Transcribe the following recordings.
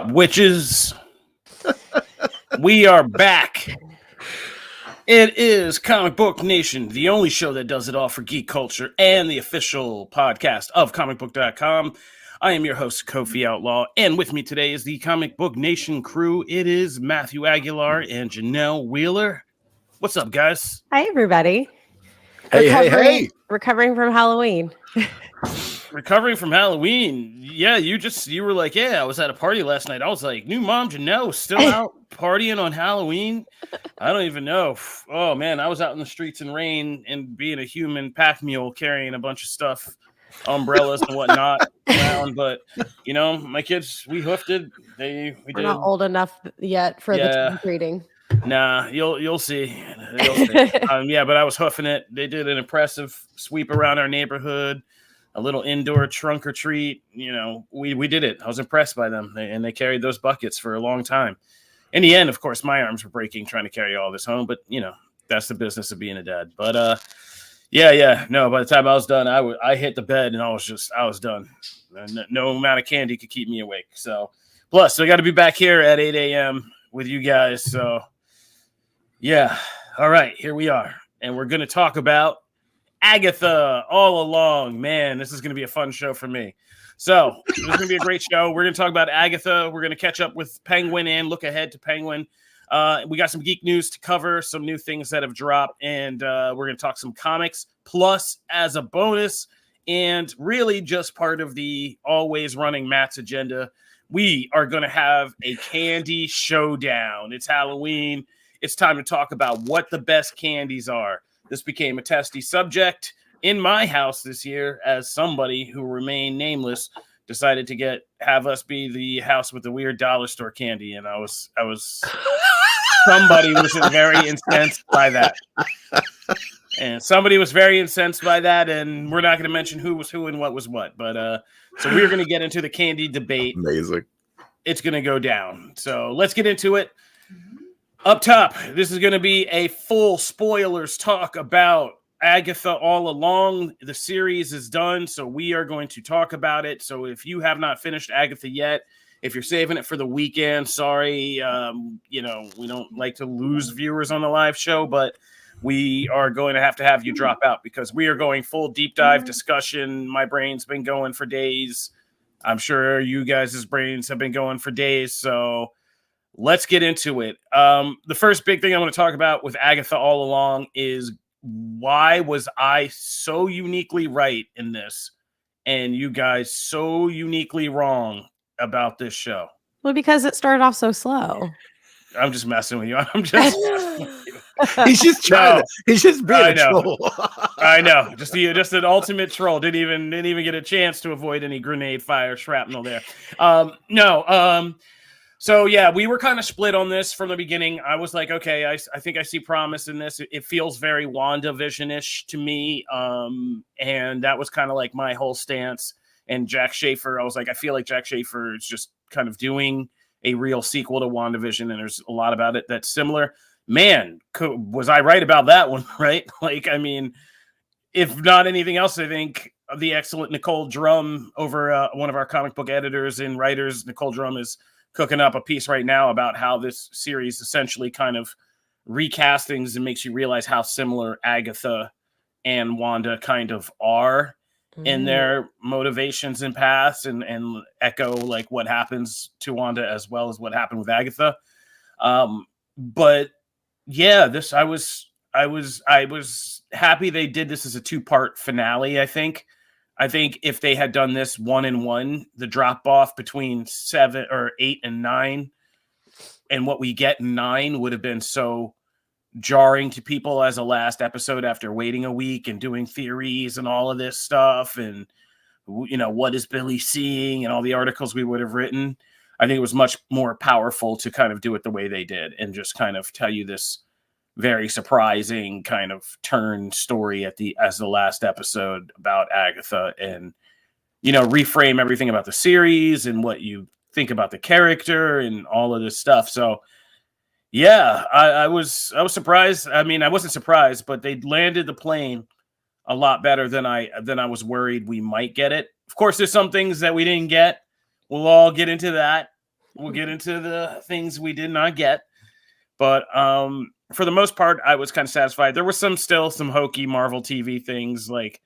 up, witches? We are back. It is Comic Book Nation, the only show that does it all for geek culture and the official podcast of comicbook.com. I am your host, Kofi Outlaw, and with me today is the Comic Book Nation crew. It is Matthew Aguilar and Janelle Wheeler. What's up, guys? Hi, everybody. Hey. Recovering from Halloween. Recovering from Halloween. Yeah, you were like, yeah, I was at a party last night. I was like, new mom Janelle was still out partying on Halloween. I don't even know. Oh man, I was out in the streets in rain and being a human pack mule carrying a bunch of stuff, umbrellas and whatnot around. But you know, my kids, we hoofed it. We're not old enough yet for the trick or treating. Nah, you'll see. Yeah, but I was hoofing it. They did an impressive sweep around our neighborhood. A little indoor trunk or treat, you know, we did it. I was impressed by them, and they carried those buckets for a long time. In the end, of course, my arms were breaking trying to carry all this home, but you know, that's the business of being a dad. But no. By the time I was done, I hit the bed and I was done. No amount of candy could keep me awake. So, plus, I got to be back here at 8 a.m. with you guys. So, yeah, all right, here we are, and we're gonna talk about Agatha All Along. Man, this is going to be a fun show for me. So this is going to be a great show. We're going to talk about Agatha. We're going to catch up with Penguin and look ahead to Penguin. We got some geek news to cover, some new things that have dropped, and we're going to talk some comics. Plus, as a bonus, and really just part of the always running Matt's agenda, we are going to have a candy showdown. It's Halloween. It's time to talk about what the best candies are. This became a testy subject in my house this year as somebody who remained nameless decided to have us be the house with the weird dollar store candy. And I was somebody was very incensed by that. And somebody was very incensed by that. And we're not going to mention who was who and what was what. But so we're going to get into the candy debate. Amazing. It's going to go down. So let's get into it. Up top, this is going to be a full spoilers talk about Agatha All Along. The series is done, so we are going to talk about it. So if you have not finished Agatha yet, if you're saving it for the weekend, sorry, we don't like to lose viewers on the live show, but we are going to have you drop out because we are going full deep dive discussion. My brain's been going for days. I'm sure you guys' brains have been going for days, so let's get into it. The first big thing I want to talk about with Agatha All Along is why was I so uniquely right in this and you guys so uniquely wrong about this show? Well, because it started off so slow. I'm just messing with you. He's just trying. He's just being a troll. I know. Just an ultimate troll. Didn't even get a chance to avoid any grenade fire shrapnel there. So, yeah, we were kind of split on this from the beginning. I was like, okay, I think I see promise in this. It feels very WandaVision-ish to me. And that was kind of like my whole stance. And Jack Schaefer, I was like, I feel like Jack Schaefer is just kind of doing a real sequel to WandaVision. And there's a lot about it that's similar. Man, was I right about that one, right? Like, I mean, if not anything else, I think the excellent Nicole Drum over one of our comic book editors and writers, Nicole Drum is cooking up a piece right now about how this series essentially kind of recastings and makes you realize how similar Agatha and Wanda kind of are in their motivations and paths and echo like what happens to Wanda as well as what happened with Agatha. But yeah, this I was happy they did this as a 2-part finale. I think if they had done this 1-in-1, the drop off between 7 or 8 and 9 and what we get in 9 would have been so jarring to people as a last episode after waiting a week and doing theories and all of this stuff. And, you know, what is Billy seeing and all the articles we would have written. I think it was much more powerful to kind of do it the way they did and just kind of tell you this very surprising kind of turn story as the last episode about Agatha and, you know, reframe everything about the series and what you think about the character and all of this stuff. So yeah, I was surprised. I mean, I wasn't surprised, but they landed the plane a lot better than I was worried we might get it. Of course, there's some things that we didn't get. We'll all get into that. we'll get into the things we did not get. But for the most part, I was kind of satisfied. There was still some hokey Marvel TV things. Like,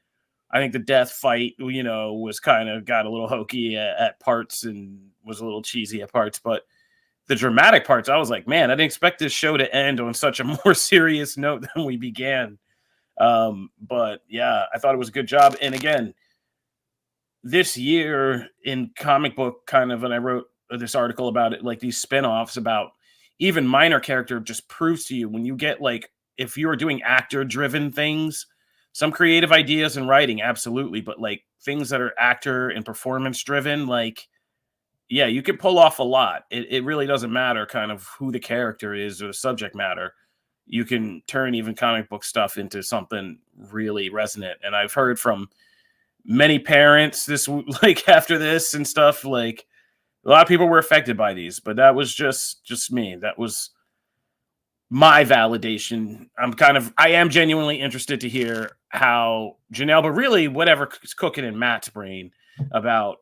I think the death fight, was kind of got a little hokey at parts and was a little cheesy at parts. But the dramatic parts, I was like, man, I didn't expect this show to end on such a more serious note than we began. But yeah, I thought it was a good job. And again, this year in comic book and I wrote this article about it, like these spinoffs about even minor character just proves to you when you get if you are doing actor driven things, some creative ideas in writing, absolutely. But things that are actor and performance driven, yeah, you can pull off a lot. It really doesn't matter kind of who the character is or the subject matter. You can turn even comic book stuff into something really resonant. And I've heard from many parents after this and stuff, a lot of people were affected by these, but that was just me. That was my validation. I am genuinely interested to hear how Janelle, but really whatever is cooking in Matt's brain about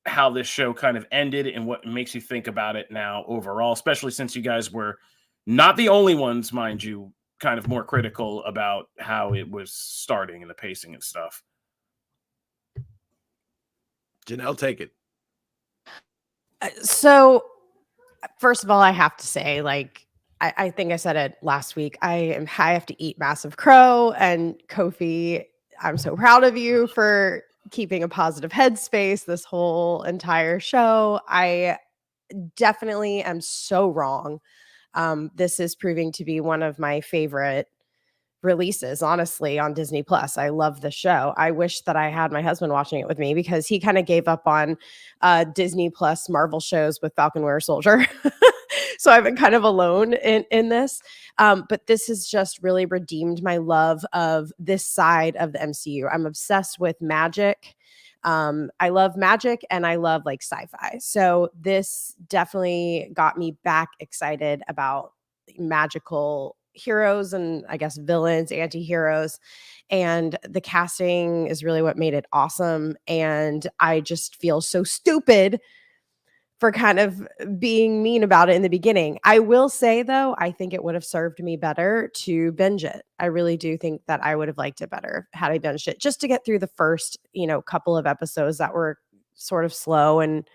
how this show kind of ended and what makes you think about it now overall, especially since you guys were not the only ones, mind you, kind of more critical about how it was starting and the pacing and stuff. Janelle, take it. So, first of all, I have to say, I think I said it last week. I have to eat massive crow, and Kofi, I'm so proud of you for keeping a positive headspace this whole entire show. I definitely am so wrong. This is proving to be one of my favorite releases, honestly, on Disney Plus. I love the show. I wish that I had my husband watching it with me because he kind of gave up on Disney Plus Marvel shows with Falcon Winter Soldier. So I've been kind of alone in this. But this has just really redeemed my love of this side of the MCU. I'm obsessed with magic. I love magic and I love sci-fi. So this definitely got me back excited about magical heroes and I guess villains, anti-heroes. And the casting is really what made it awesome. And I just feel so stupid for kind of being mean about it in the beginning. I will say, though, I think it would have served me better to binge it. I really do think that I would have liked it better had I binged it, just to get through the first, couple of episodes that were sort of slow and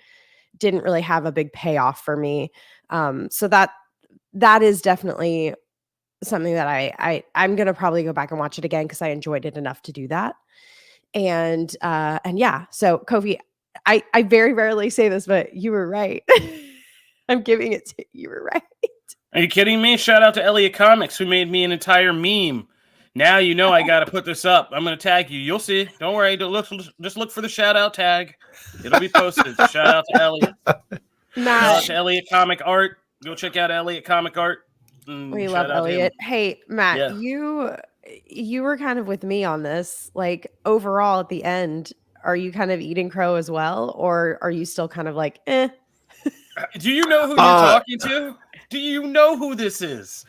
didn't really have a big payoff for me. So that is definitely something that I'm going to probably go back and watch it again because I enjoyed it enough to do that. And yeah, so Kofi, I very rarely say this, but you were right. I'm giving it to you. Were right. Are you kidding me? Shout out to Elliot Comics who made me an entire meme. Now you know I got to put this up. I'm going to tag you. You'll see. Don't worry. Just look for the shout out tag. It'll be posted. Shout out to Elliot. Shout out to Elliot Comic Art. Go check out Elliot Comic Art. We love Elliot. Hey, Matt, you were kind of with me on this. Overall at the end, are you kind of eating crow as well? Or are you still kind of eh? Do you know who you're talking to? Do you know who this is?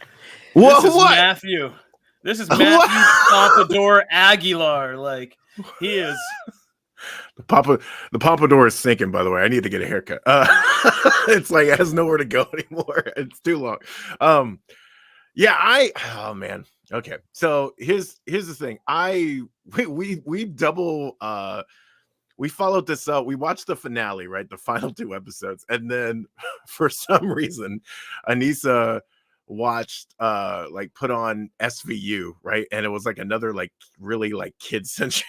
What? This is Matthew. This is Matthew Pompadour Aguilar. He is. The Pompadour is sinking, by the way. I need to get a haircut. It's it has nowhere to go anymore. It's too long. Yeah, oh man. Okay. So here's the thing. We double we followed this up. We watched the finale, right? The final 2 episodes. And then for some reason, Anissa watched put on SVU, right? And it was another really kid-centric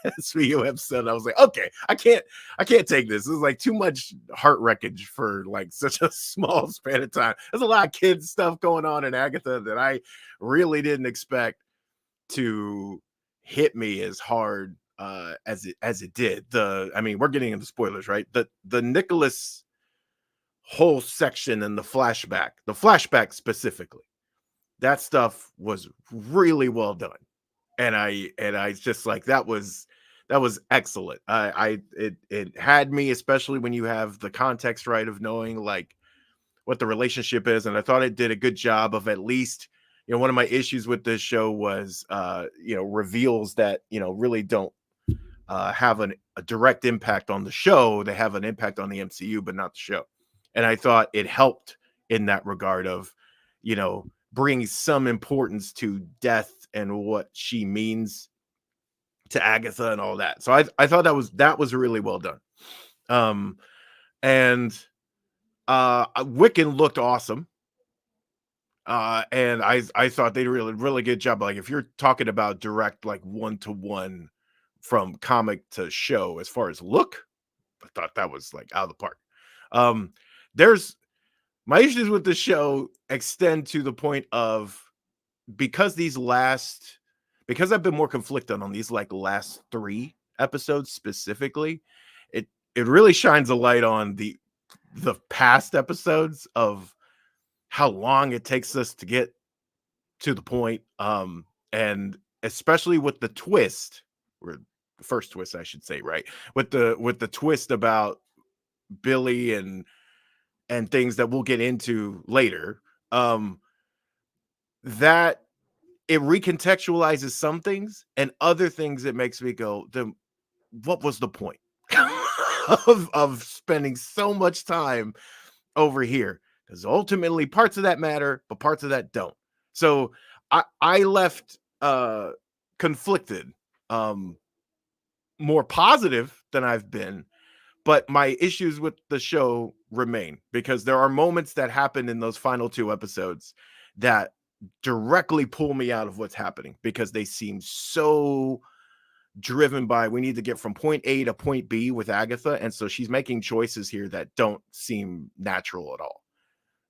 SVU episode. I was like, okay, I can't take this. This is too much heart wreckage for such a small span of time. There's a lot of kids stuff going on in Agatha that I really didn't expect to hit me as hard as it did. We're getting into spoilers, right? The Nicholas whole section and the flashback specifically, that stuff was really well done. And I just that was excellent. It had me, especially when you have the context right of knowing what the relationship is. And I thought it did a good job of at least, one of my issues with this show was reveals that really don't have a direct impact on the show. They have an impact on the MCU, but not the show. And I thought it helped in that regard of, bringing some importance to death and what she means to Agatha and all that. So I thought that was really well done. And Wiccan looked awesome. And I thought they did a really good job. Like, if you're talking about direct, like, 1-to-1 from comic to show as far as look, I thought that was like out of the park. There's my issues with the show extend to the point of, because I've been more conflicted on these, like, last 3 episodes specifically, it really shines a light on the past episodes of how long it takes us to get to the point. And especially with the twist, or the first twist, I should say, right? With the twist about Billy and things that we'll get into later, that it recontextualizes some things, and other things it makes me go, then what was the point of spending so much time over here? Because ultimately parts of that matter, but parts of that don't. So I left conflicted, more positive than I've been, but my issues with the show remain, because there are moments that happen in those final 2 episodes that directly pull me out of what's happening, because they seem so driven by, we need to get from point A to point B with Agatha, and so she's making choices here that don't seem natural at all.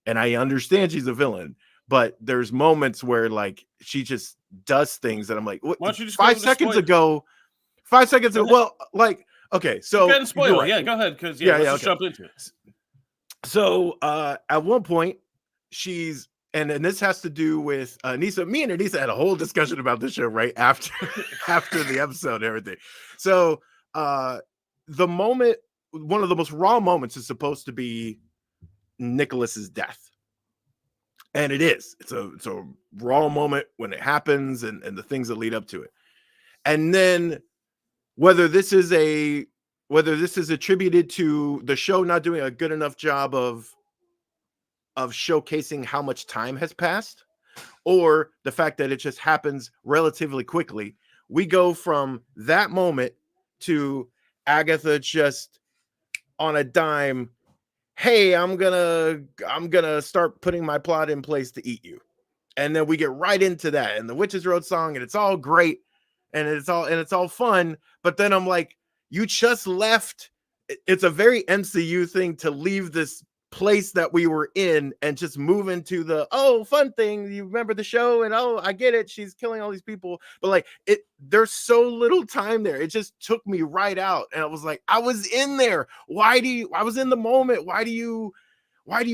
And I understand she's a villain, but there's moments where, like, she just does things that I'm like, what? 5 seconds ago, well, like, okay, so go ahead and spoil right. it. Yeah, go ahead, because let's just jump into it. So at one point, she's, and this has to do with Anissa. Me and Anissa had a whole discussion about this show right after the episode and everything. So the moment, one of the most raw moments, is supposed to be Nicholas's death, and it is. It's a raw moment when it happens, and the things that lead up to it. And then whether this is attributed to the show not doing a good enough job of showcasing how much time has passed, or the fact that it just happens relatively quickly, we go from that moment to Agatha just on a dime, hey, I'm gonna start putting my plot in place to eat you. And then we get right into that, and the Witches Road song, and it's all great, and it's all fun. But then I'm like, you just left. It's a very MCU thing to leave this place that we were in and just move into the fun thing. You remember the show, and I get it, she's killing all these people, but like, there's so little time there. It just took me right out, and I was like, I was in there. I was in the moment. Why do you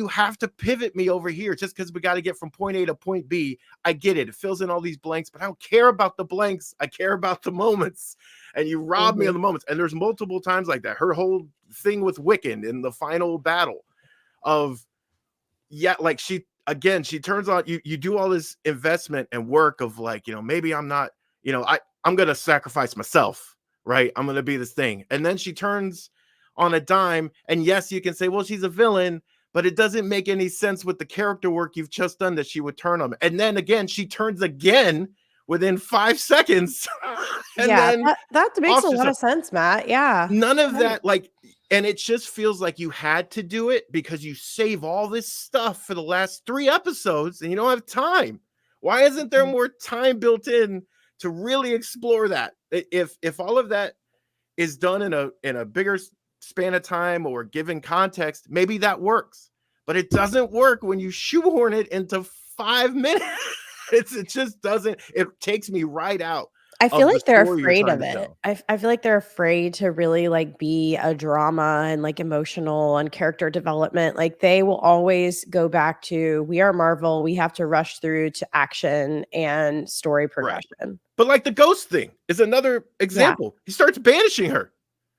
have to pivot me over here just because we got to get from point A to point B? I get it. It fills in all these blanks, but I don't care about the blanks. I care about the moments, and you rob me of the moments. And there's multiple times like that. Her whole thing with Wiccan in the final battle of, like, she turns on, you do all this investment and work of, like, maybe I'm not, I'm going to sacrifice myself, right? I'm going to be this thing. And then she turns on a dime, and yes, you can say, well, she's a villain, but it doesn't make any sense with the character work you've just done that she would turn on. And then again, she turns again within 5 seconds. And then that makes a lot of sense, Matt. Yeah. None of that, like, and it just feels like you had to do it because you save all this stuff for the last 3 episodes and you don't have time. Why isn't there more time built in to really explore that? If all of that is done in a bigger span of time or given context, maybe that works. But it doesn't work when you shoehorn it into 5 minutes. It just doesn't. It takes me right out. I feel like they're afraid of it. I feel like they're afraid to really, like, be a drama and, like, emotional and character development. Like, they will always go back to, we are Marvel, we have to rush through to action and story progression. Right. But like the ghost thing is another example. Yeah. He starts banishing her.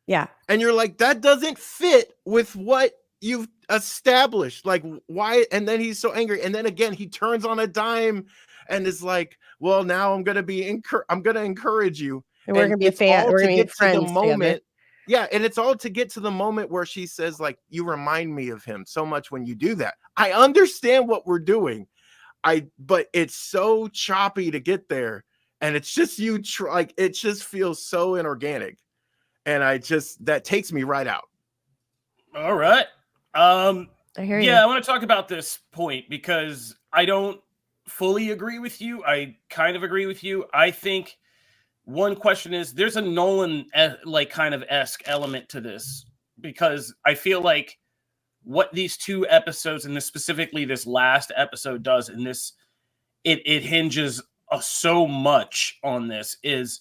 Yeah. And you're like, that doesn't fit with what you've established. Like, why? And then he's so angry. And then again, he turns on a dime and is like, well, now I'm going to encourage you. And we're going to be a fan. We're going to be friends the moment. Yeah, and it's all to get to the moment where she says, like, you remind me of him so much when you do that. I understand what we're doing. But it's so choppy to get there. And it's just like it just feels so inorganic. And that takes me right out. All right. I hear you. I want to talk about this point because I don't fully agree with you. I kind of agree with you. I think one question is there's a Nolan like kind of esque element to this because I feel like what these two episodes and specifically this last episode does in this, it hinges so much on this is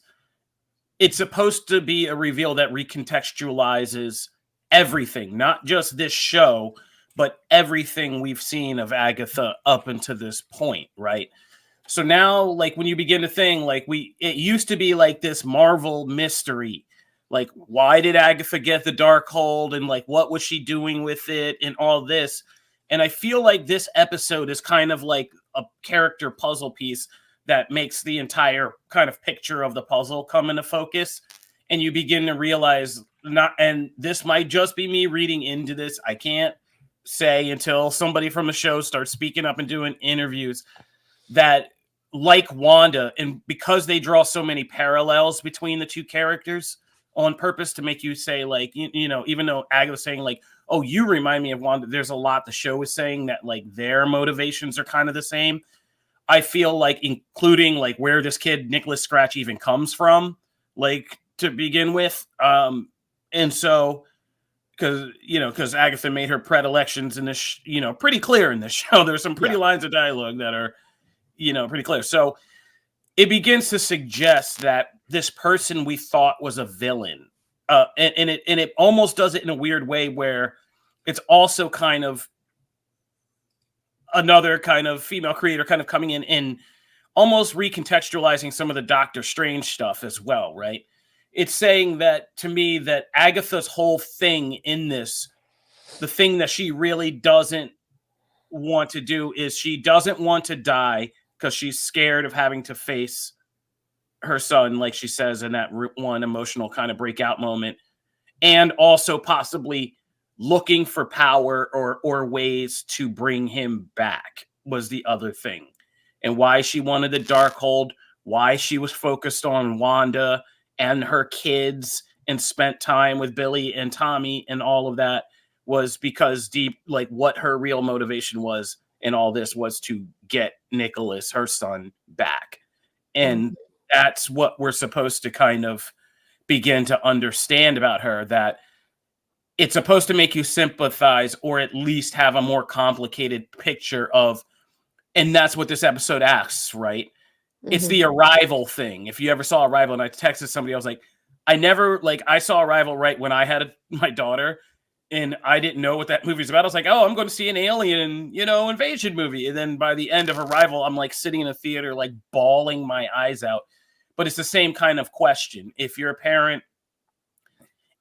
it's supposed to be a reveal that recontextualizes everything, not just this show, but everything we've seen of Agatha up until this point, right? So now, like, when you begin to think, like, it used to be like this Marvel mystery. Like, why did Agatha get the Darkhold? And, like, what was she doing with it? And all this. And I feel like this episode is kind of like a character puzzle piece that makes the entire kind of picture of the puzzle come into focus. And you begin to realize, and this might just be me reading into this. I can't say until somebody from the show starts speaking up and doing interviews that, like Wanda, and because they draw so many parallels between the two characters on purpose to make you say, like, you know, even though Agatha's saying, like, oh, you remind me of Wanda, there's a lot the show is saying that, like, their motivations are kind of the same. I feel like, including, like, where this kid, Nicholas Scratch, even comes from, like, to begin with. And so, because Agatha made her predilections in this, pretty clear in this show. There's some pretty lines of dialogue that are, pretty clear. So it begins to suggest that this person we thought was a villain, and it almost does it in a weird way where it's also kind of another kind of female creator kind of coming in and almost recontextualizing some of the Doctor Strange stuff as well, right? It's saying that, to me, that Agatha's whole thing in this, the thing that she really doesn't want to do is she doesn't want to die because she's scared of having to face her son, like she says in that one emotional kind of breakout moment, and also possibly looking for power or ways to bring him back was the other thing. And why she wanted the Darkhold, why she was focused on Wanda and her kids and spent time with Billy and Tommy and all of that was because like what her real motivation was in all this was to get Nicholas, her son, back. And that's what we're supposed to kind of begin to understand about her, that it's supposed to make you sympathize or at least have a more complicated picture of, and that's what this episode asks, right? It's the Arrival thing. If you ever saw Arrival, and I texted somebody, I was like, I saw Arrival right when I had my daughter, and I didn't know what that movie's about. I was like, oh, I'm going to see an alien, invasion movie. And then by the end of Arrival, I'm like sitting in a theater, like bawling my eyes out. But it's the same kind of question. If you're a parent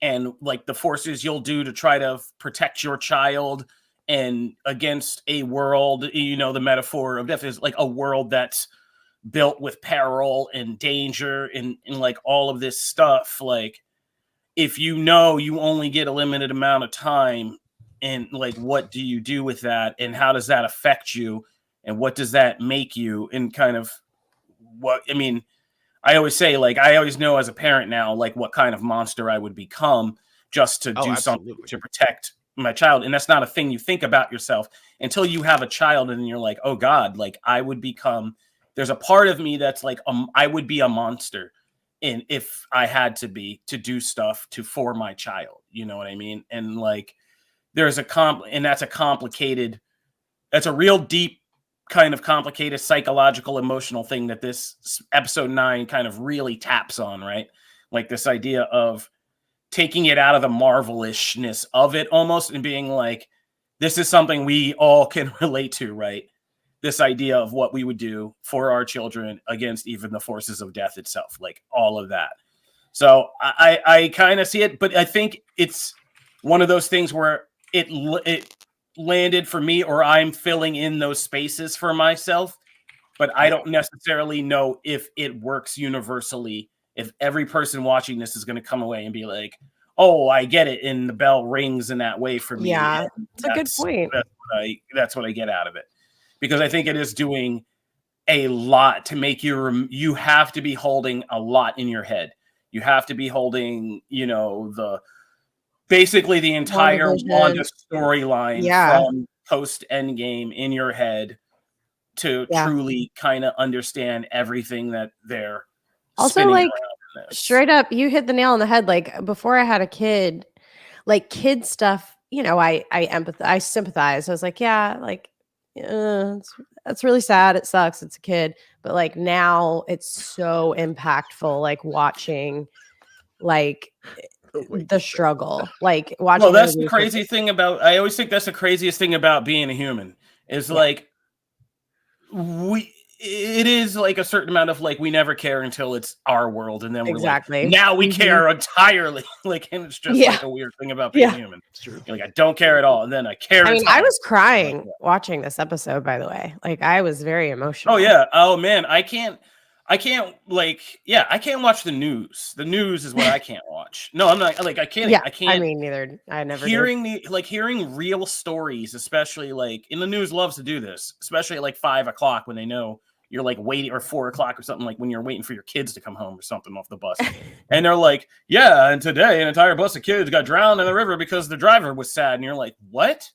and like the forces you'll do to try to protect your child and against a world, the metaphor of death is like a world that's built with peril and danger and like all of this stuff. Like, if you only get a limited amount of time, and like, what do you do with that? And how does that affect you? And what does that make you? And kind of I always say, like, I always know as a parent now, like, what kind of monster I would become just to do something to protect my child. And that's not a thing you think about yourself until you have a child. And you're like, oh God, like there's a part of me that's like, I would be a monster. And if I had to do stuff for my child, you know what I mean? And like, that's a real deep kind of complicated psychological, emotional thing that this episode 9 kind of really taps on, right? Like this idea of taking it out of the Marvelishness of it almost and being like, this is something we all can relate to, right? This idea of what we would do for our children against even the forces of death itself, like all of that. So I kind of see it, but I think it's one of those things where it landed for me, or I'm filling in those spaces for myself, but I don't necessarily know if it works universally, if every person watching this is going to come away and be like, oh, I get it, and the bell rings in that way for me. Yeah, it's a good point. That's what I get out of it, because I think it is doing a lot to make you have to be holding a lot in your head. You have to be holding, basically the entire Wanda storyline from post Endgame in your head to truly kind of understand everything that they're also like straight up. You hit the nail on the head. Like before I had a kid, like kid stuff, I empathize, I sympathize. I was like, yeah, like that's really sad. It sucks. It's a kid. But like now it's so impactful, like watching like the struggle, like watching. Well, that's the crazy thing about, I always think that's the craziest thing about being a human is like it is like a certain amount of like, we never care until it's our world. And then we're like, now we care entirely. Like, and it's just like a weird thing about being human. It's true. You're like, I don't care at all. And then I care. I mean, I was crying watching this episode, by the way. Like I was very emotional. Oh yeah. Oh man. I can't like, I can't watch the news. The news is what I can't watch. No, I'm not like, I can't. Yeah, I can't. I mean, neither. I never hearing hearing real stories, especially like in the news loves to do this, especially at like 5 o'clock when they know you're like waiting, or 4 o'clock or something, like when you're waiting for your kids to come home or something off the bus. And they're like, yeah, and today an entire bus of kids got drowned in the river because the driver was sad. And you're like, what?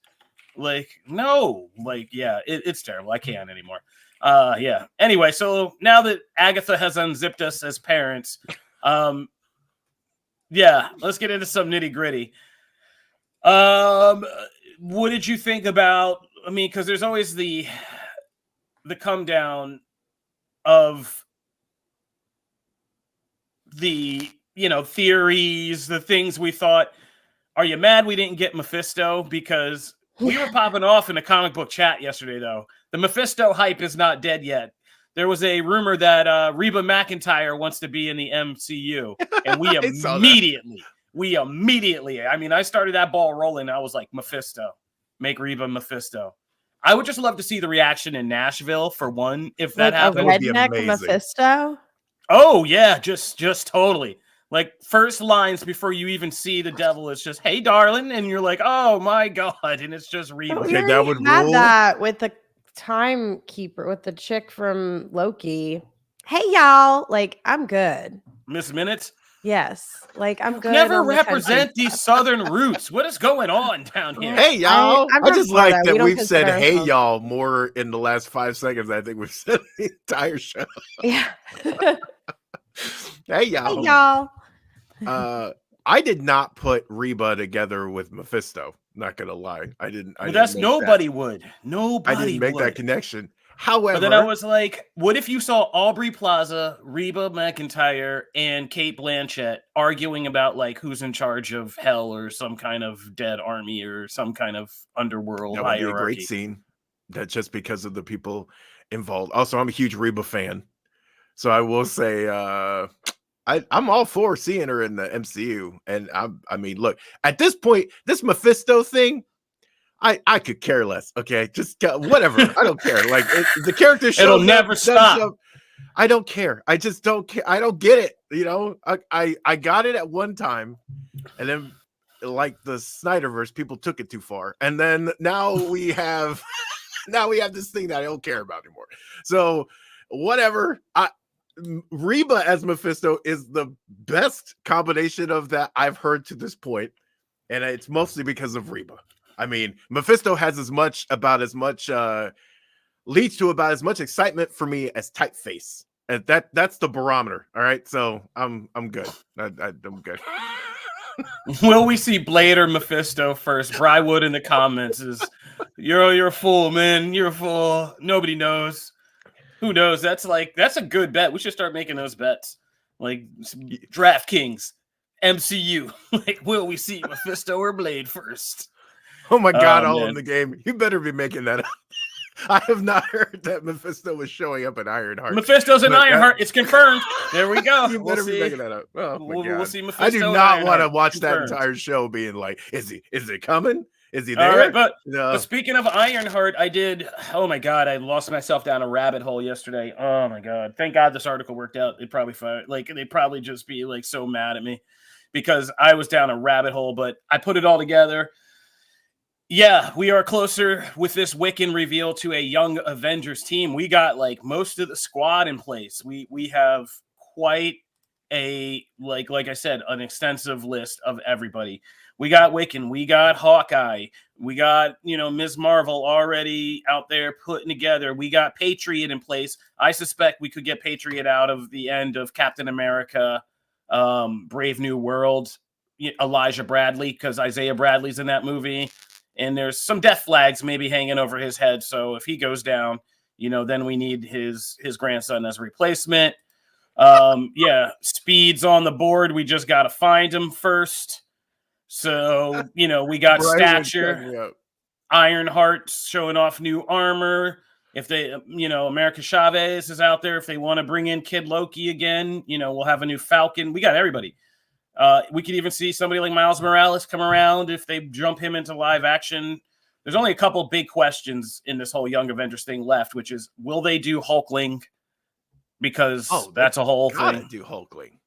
Like, no, like, yeah, it's terrible. I can't anymore. Yeah. Anyway, so now that Agatha has unzipped us as parents, yeah, let's get into some nitty gritty. What did you think about? I mean, because there's always the come down of the theories, the things we thought. Are you mad we didn't get Mephisto? Because we were popping off in the comic book chat yesterday, though. The Mephisto hype is not dead yet. There was a rumor that Reba McEntire wants to be in the MCU, and we immediately, I mean, I started that ball rolling. I was like, Mephisto, make Reba Mephisto. I would just love to see the reaction in Nashville for one, if that happened. A redneck Mephisto? Oh yeah, just totally. Like first lines before you even see the devil is just, "Hey, darling," and you're like, "Oh my god!" And it's just Reba. Okay, that would rule. That with the timekeeper, with the chick from Loki. Hey y'all, like I'm good. Miss Minutes. Yes, like I'm good. Never represent these southern roots. What is going on down here? Hey y'all. I just like that we've said "hey y'all" more in the last 5 seconds. I think we've said the entire show. Yeah. Hey y'all. Hey y'all. I did not put Reba together with Mephisto. Not gonna lie, I didn't. Nobody would. Nobody. I didn't make that connection. However, but then I was like, what if you saw Aubrey Plaza, Reba McEntire, and Cate Blanchett arguing about like who's in charge of hell or some kind of dead army or some kind of underworld hierarchy? That would be a great scene. That just because of the people involved. Also, I'm a huge Reba fan, so I will say I'm all for seeing her in the MCU. And I mean, look, at this point, this Mephisto thing, I could care less. Okay, just whatever. I don't care. Like the character shows it'll never stop. I don't care. I just don't care. I don't get it. I got it at one time, and then like the Snyderverse, people took it too far, and then now we have this thing that I don't care about anymore. So whatever. Reba as Mephisto is the best combination of that I've heard to this point, and it's mostly because of Reba. I mean, Mephisto has leads to about as much excitement for me as Typeface, and that's the barometer. All right, so I'm good. I'm good. Will we see Blade or Mephisto first? Brywood in the comments is you're a fool, man. You're a fool. Nobody knows. Who knows? That's a good bet. We should start making those bets. Like DraftKings, MCU. Like, will we see Mephisto or Blade first? Oh my god, all in the game. You better be making that up. I have not heard that Mephisto was showing up in Ironheart. Mephisto's in Ironheart. It's confirmed. There we go. You better be making that up. Oh my god. We'll see Mephisto. I do not want to watch that entire show being like, is it coming? Is he there? All right, but speaking of Ironheart, oh my god, I lost myself down a rabbit hole yesterday. Oh my god. Thank God this article worked out. They'd probably just be like so mad at me. because I was down a rabbit hole, but I put it all together. Yeah, we are closer with this Wiccan reveal to a young Avengers team. We got like most of the squad in place. We have quite a like I said, an extensive list of everybody. We got Wiccan, we got Hawkeye, we got, Ms. Marvel already out there putting together. We got Patriot in place. I suspect we could get Patriot out of the end of Captain America, Brave New World, Elijah Bradley, because Isaiah Bradley's in that movie. And there's some death flags maybe hanging over his head. So if he goes down, then we need his grandson as a replacement. Yeah, Speed's on the board. We just got to find him first. So, we got Stature, Ironheart showing off new armor. If they, America Chavez is out there. If they want to bring in Kid Loki again, we'll have a new Falcon. We got everybody. We could even see somebody like Miles Morales come around if they jump him into live action. There's only a couple big questions in this whole Young Avengers thing left, which is, will they do Hulkling? Because that's a whole thing. Do Hulkling.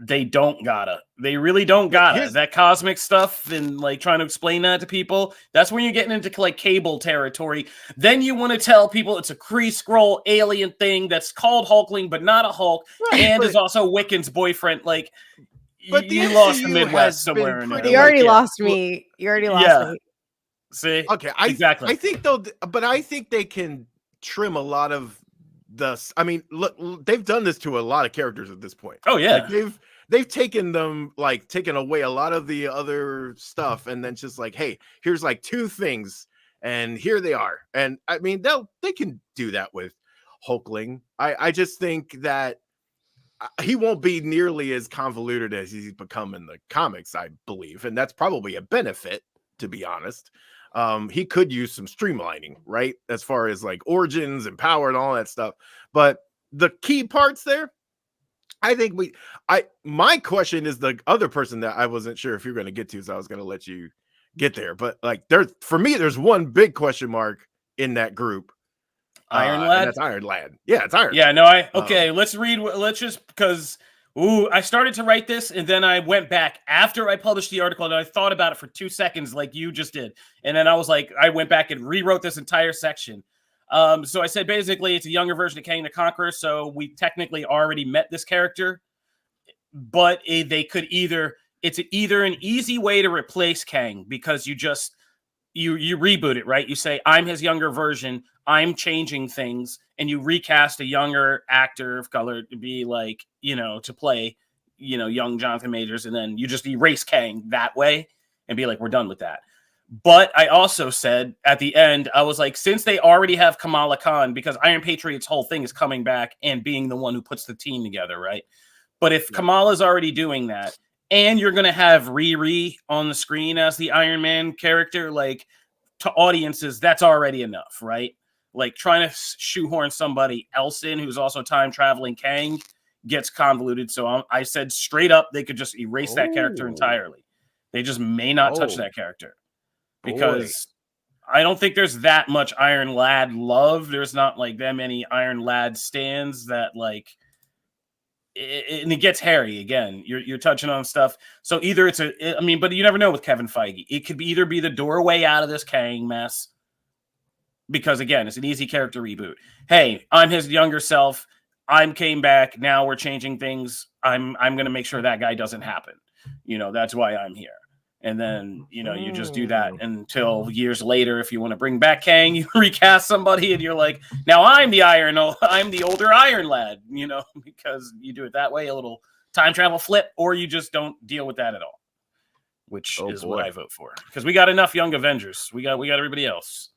They don't gotta. They really don't gotta. That cosmic stuff and like trying to explain that to people, that's when you're getting into like Cable territory. Then you want to tell people it's a Kree Skrull alien thing that's called Hulkling, but not a Hulk, and is also Wiccan's boyfriend. Like, but you lost the Midwest somewhere in there. You already lost me. You already lost me. See? Okay, exactly. I think they can trim a lot of I mean, look, they've done this to a lot of characters at this point. Oh yeah. Like they've taken away a lot of the other stuff and then just like, hey, here's like two things and here they are. And I mean, they can do that with Hulkling. I just think that he won't be nearly as convoluted as he's become in the comics, I believe. And that's probably a benefit, to be honest. He could use some streamlining, right? As far as like origins and power and all that stuff. But the key parts there, I think my question is the other person that I wasn't sure if you're going to get to, so I was going to let you get there. But like for me, there's one big question mark in that group. Iron Lad? That's Iron Lad. Yeah, it's Iron. Yeah, no, let's just because I started to write this and then I went back after I published the article and I thought about it for 2 seconds like you just did. And then I was like, I went back and rewrote this entire section. So I said, basically, it's a younger version of Kang the Conqueror. So we technically already met this character, but it's either an easy way to replace Kang because you reboot it, right? You say, I'm his younger version. I'm changing things. And you recast a younger actor of color to be like, to play, young Jonathan Majors. And then you just erase Kang that way and be like, we're done with that. But I also said at the end, I was like, since they already have Kamala Khan, because Iron Patriot's whole thing is coming back and being the one who puts the team together, right? But if Kamala's already doing that, and you're going to have Riri on the screen as the Iron Man character, like, to audiences, that's already enough, right? Like, trying to shoehorn somebody else in who's also time-traveling Kang gets convoluted. So I said straight up, they could just erase that character entirely. They just may not touch that character. Because I don't think there's that much Iron Lad love. There's not, like, that many Iron Lad stands that, like... and it gets hairy again. You're touching on stuff. So either but you never know with Kevin Feige. It could either be the doorway out of this Kang mess, because again, it's an easy character reboot. Hey, I'm his younger self. Came back. Now we're changing things. I'm going to make sure that guy doesn't happen. That's why I'm here. And then, you just do that until years later. If you want to bring back Kang, you recast somebody and you're like, now I'm the older Iron Lad, because you do it that way, a little time travel flip, or you just don't deal with that at all, which is what I vote for. Because we got enough Young Avengers. We got everybody else.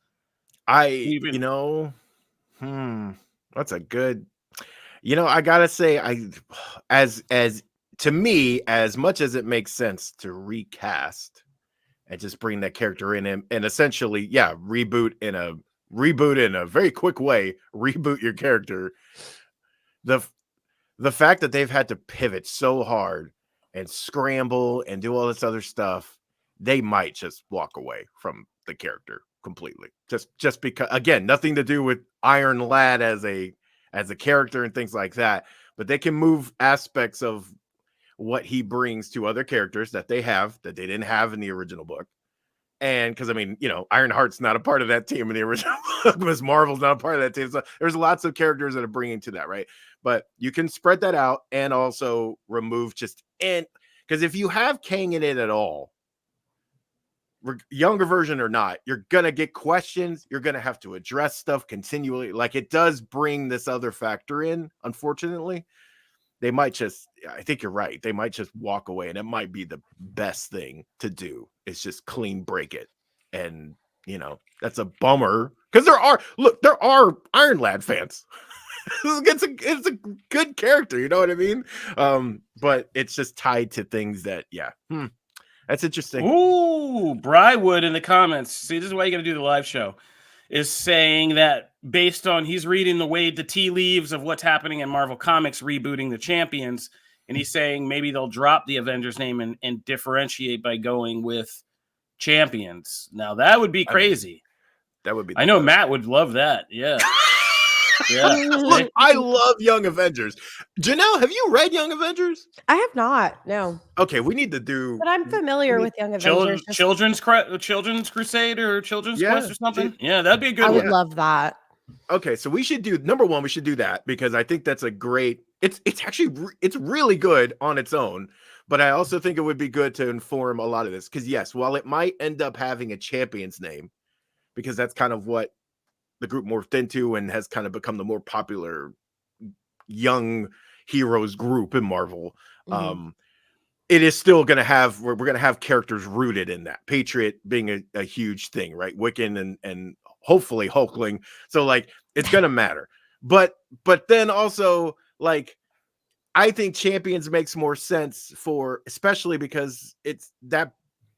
that's a good, I gotta say, to me, as much as it makes sense to recast and just bring that character in and essentially, reboot in a very quick way, reboot your character. The fact that they've had to pivot so hard and scramble and do all this other stuff, they might just walk away from the character completely. Just because, again, nothing to do with Iron Lad as a character and things like that, but they can move aspects of what he brings to other characters that they didn't have in the original book. And because I mean, Ironheart's not a part of that team in the original book. Miss Marvel's not a part of that team. So there's lots of characters that are bringing to that, right? But you can spread that out and also remove because if you have Kang in it at all, younger version or not, you're gonna get questions. You're gonna have to address stuff continually. Like it does bring this other factor in. Unfortunately, they might I think you're right. They might just walk away, and it might be the best thing to do. Is just clean break it, and that's a bummer because there are Iron Lad fans. it's a good character, you know what I mean? But it's just tied to things that that's interesting. Ooh, Brywood in the comments. See, this is why you got to do the live show. Is saying that based on he's reading the tea leaves of what's happening in Marvel Comics rebooting the Champions, and he's saying maybe they'll drop the Avengers name and differentiate by going with Champions. Now that would be crazy. That would be. I know Matt would love that. Yeah. Yeah. Look, I love Young Avengers. Janelle, have you read Young Avengers? I have not. No. Okay, we need to do. But I'm familiar with Young Avengers. Children's Crusade or Children's Quest or something. Yeah, that'd be a good I one. would love that. Okay, so we should do number one. We should do that because I think that's a great. It's really good on its own. But I also think it would be good to inform a lot of this because yes, while it might end up having a Champions name, because that's kind of what the group morphed into and has kind of become the more popular young heroes group in Marvel. Mm-hmm. It is still going to have, we're going to have characters rooted in that. Patriot being a huge thing, right? Wiccan and hopefully Hulkling. So like, it's going to matter. But then also like, I think Champions makes more sense especially because it's that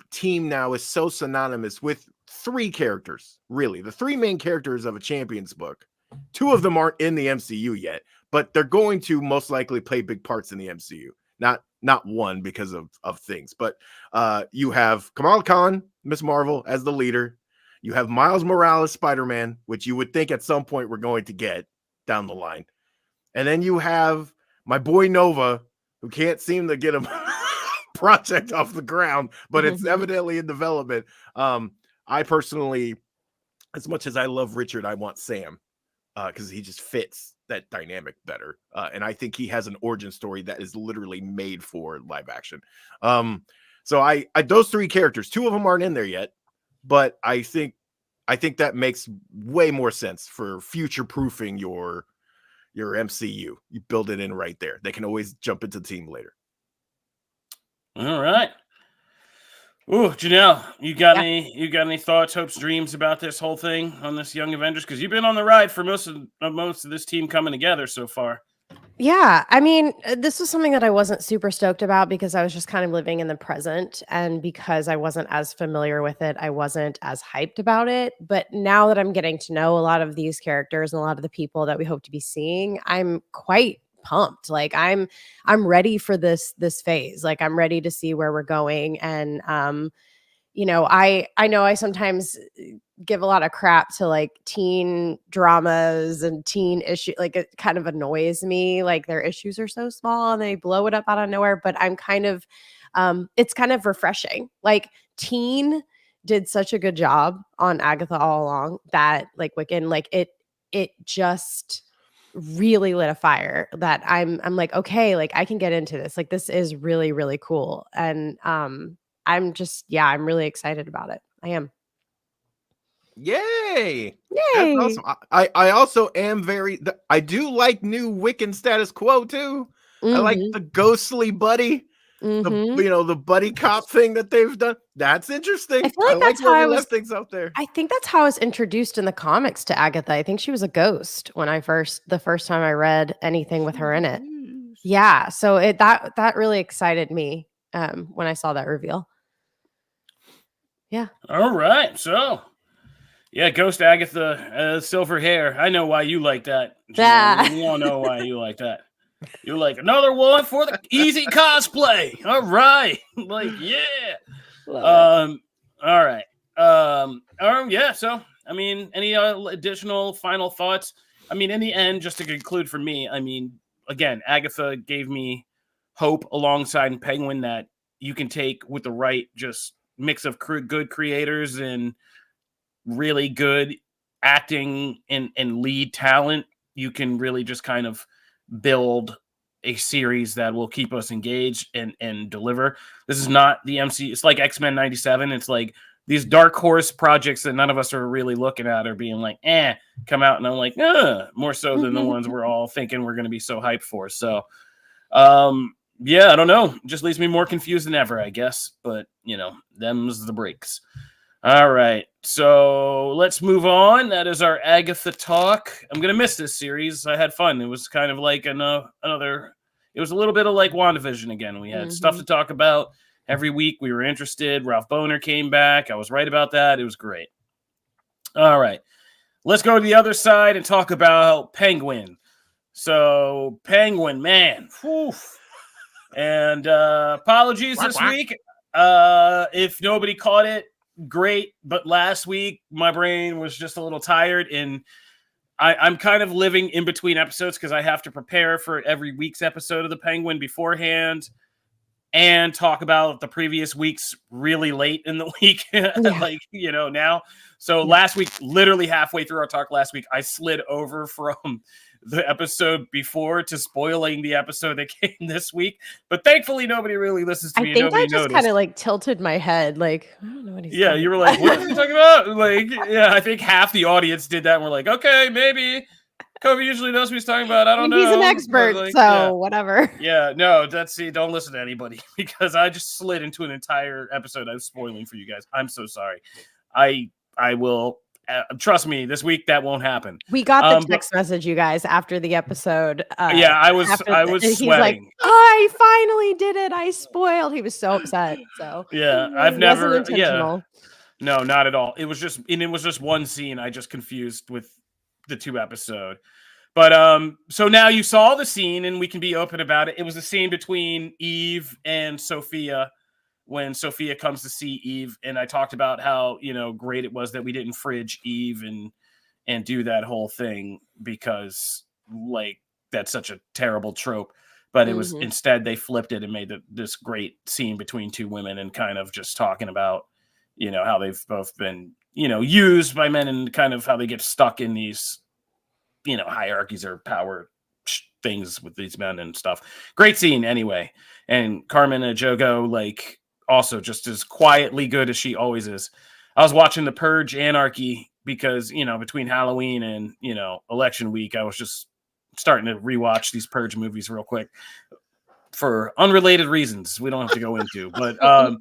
team now is so synonymous with three characters, really. The three main characters of a Champions book. Two of them aren't in the MCU yet, but they're going to most likely play big parts in the MCU. Not one because of things, but you have Kamala Khan, Miss Marvel as the leader. You have Miles Morales, Spider-Man, which you would think at some point we're going to get down the line. And then you have my boy Nova, who can't seem to get a project off the ground, but it's evidently in development. I personally, as much as I love Richard, I want Sam because he just fits that dynamic better. And I think he has an origin story that is literally made for live action. So I those three characters, two of them aren't in there yet, but I think that makes way more sense for future proofing your MCU. You build it in right there. They can always jump into the team later. All right. Ooh, Janelle, you got any thoughts, hopes, dreams about this whole thing on this Young Avengers? Because you've been on the ride for most of this team coming together so far. Yeah, I mean, this was something that I wasn't super stoked about because I was just kind of living in the present, and because I wasn't as familiar with it, I wasn't as hyped about it. But now that I'm getting to know a lot of these characters and a lot of the people that we hope to be seeing, I'm quite pumped. Like I'm ready for this phase. Like I'm ready to see where we're going. And I know I sometimes give a lot of crap to like teen dramas and teen issues. Like it kind of annoys me. Like their issues are so small and they blow it up out of nowhere. But I'm kind of it's kind of refreshing. Like Teen did such a good job on Agatha All Along that like Wiccan, like it just really lit a fire that I'm like, okay, like I can get into this. Like this is really, really cool. And I'm really excited about it. I am. Yay! That's awesome. I also am I do like new Wiccan status quo too. I like the ghostly buddy. The buddy cop thing that they've done. That's interesting. I feel like that's how I left things out there. I think that's how I was introduced in the comics to Agatha. I think she was a ghost when the first time I read anything with her in it. Yeah, so that really excited me when I saw that reveal. Yeah. All right, so yeah, Ghost Agatha, silver hair. I know why you like that. We all know why you like that. You're like, another one for the easy cosplay. All right. Like, yeah. All right. Yeah. So, I mean, any additional final thoughts? I mean, in the end, just to conclude for me, I mean, again, Agatha gave me Hope alongside Penguin that you can take with the right just mix of good creators and really good acting and lead talent. You can really just kind of build a series that will keep us engaged and deliver. This is not the MC. It's like X-Men 97. It's like these dark horse projects that none of us are really looking at are being like, come out. And I'm like, more so than the ones we're all thinking we're going to be so hyped for. So, yeah, I don't know. Just leaves me more confused than ever, I guess. But, them's the breaks. All right. So let's move on. That is our Agatha talk. I'm going to miss this series. I had fun. It was kind of like another, it was a little bit of like WandaVision again. We had stuff to talk about every week. We were interested. Ralph Bohner came back. I was right about that. It was great. All right. Let's go to the other side and talk about Penguin. So Penguin, man. Whew. And apologies this week. If nobody caught it, great. But last week, my brain was just a little tired. And I'm kind of living in between episodes because I have to prepare for every week's episode of The Penguin beforehand and talk about the previous weeks really late in the week, now. So last week, literally halfway through our talk last week, I slid over from the episode before to spoiling the episode that came this week. But thankfully, nobody really listens to me. I think nobody I just kind of like tilted my head. Like, I don't know what he's talking you were like, what are you talking about? Like, yeah, I think half the audience did that. And we're like, okay, maybe. Kobe usually knows what he's talking about. I don't know. He's an expert, whatever. Yeah, no, don't listen to anybody because I just slid into an entire episode. I'm spoiling for you guys. I'm so sorry. I will trust me. This week that won't happen. We got the text message, you guys, after the episode. I was sweating. He's like, I finally did it. I spoiled. He was so upset. So yeah, I've never. Wasn't intentional. No, not at all. It was just one scene. I just confused with the 2 episode. But so now you saw the scene and we can be open about it. It was a scene between Eve and Sophia when Sophia comes to see Eve, and I talked about how great it was that we didn't fridge Eve and do that whole thing because like that's such a terrible trope. But it was instead they flipped it and made this great scene between 2 women and kind of just talking about how they've both been used by men and kind of how they get stuck in these hierarchies or power things with these men and stuff. Great scene anyway. And Carmen Ejogo, like, also just as quietly good as she always is. I was watching The Purge Anarchy because, between Halloween and, election week, I was just starting to rewatch these Purge movies real quick for unrelated reasons we don't have to go into. But,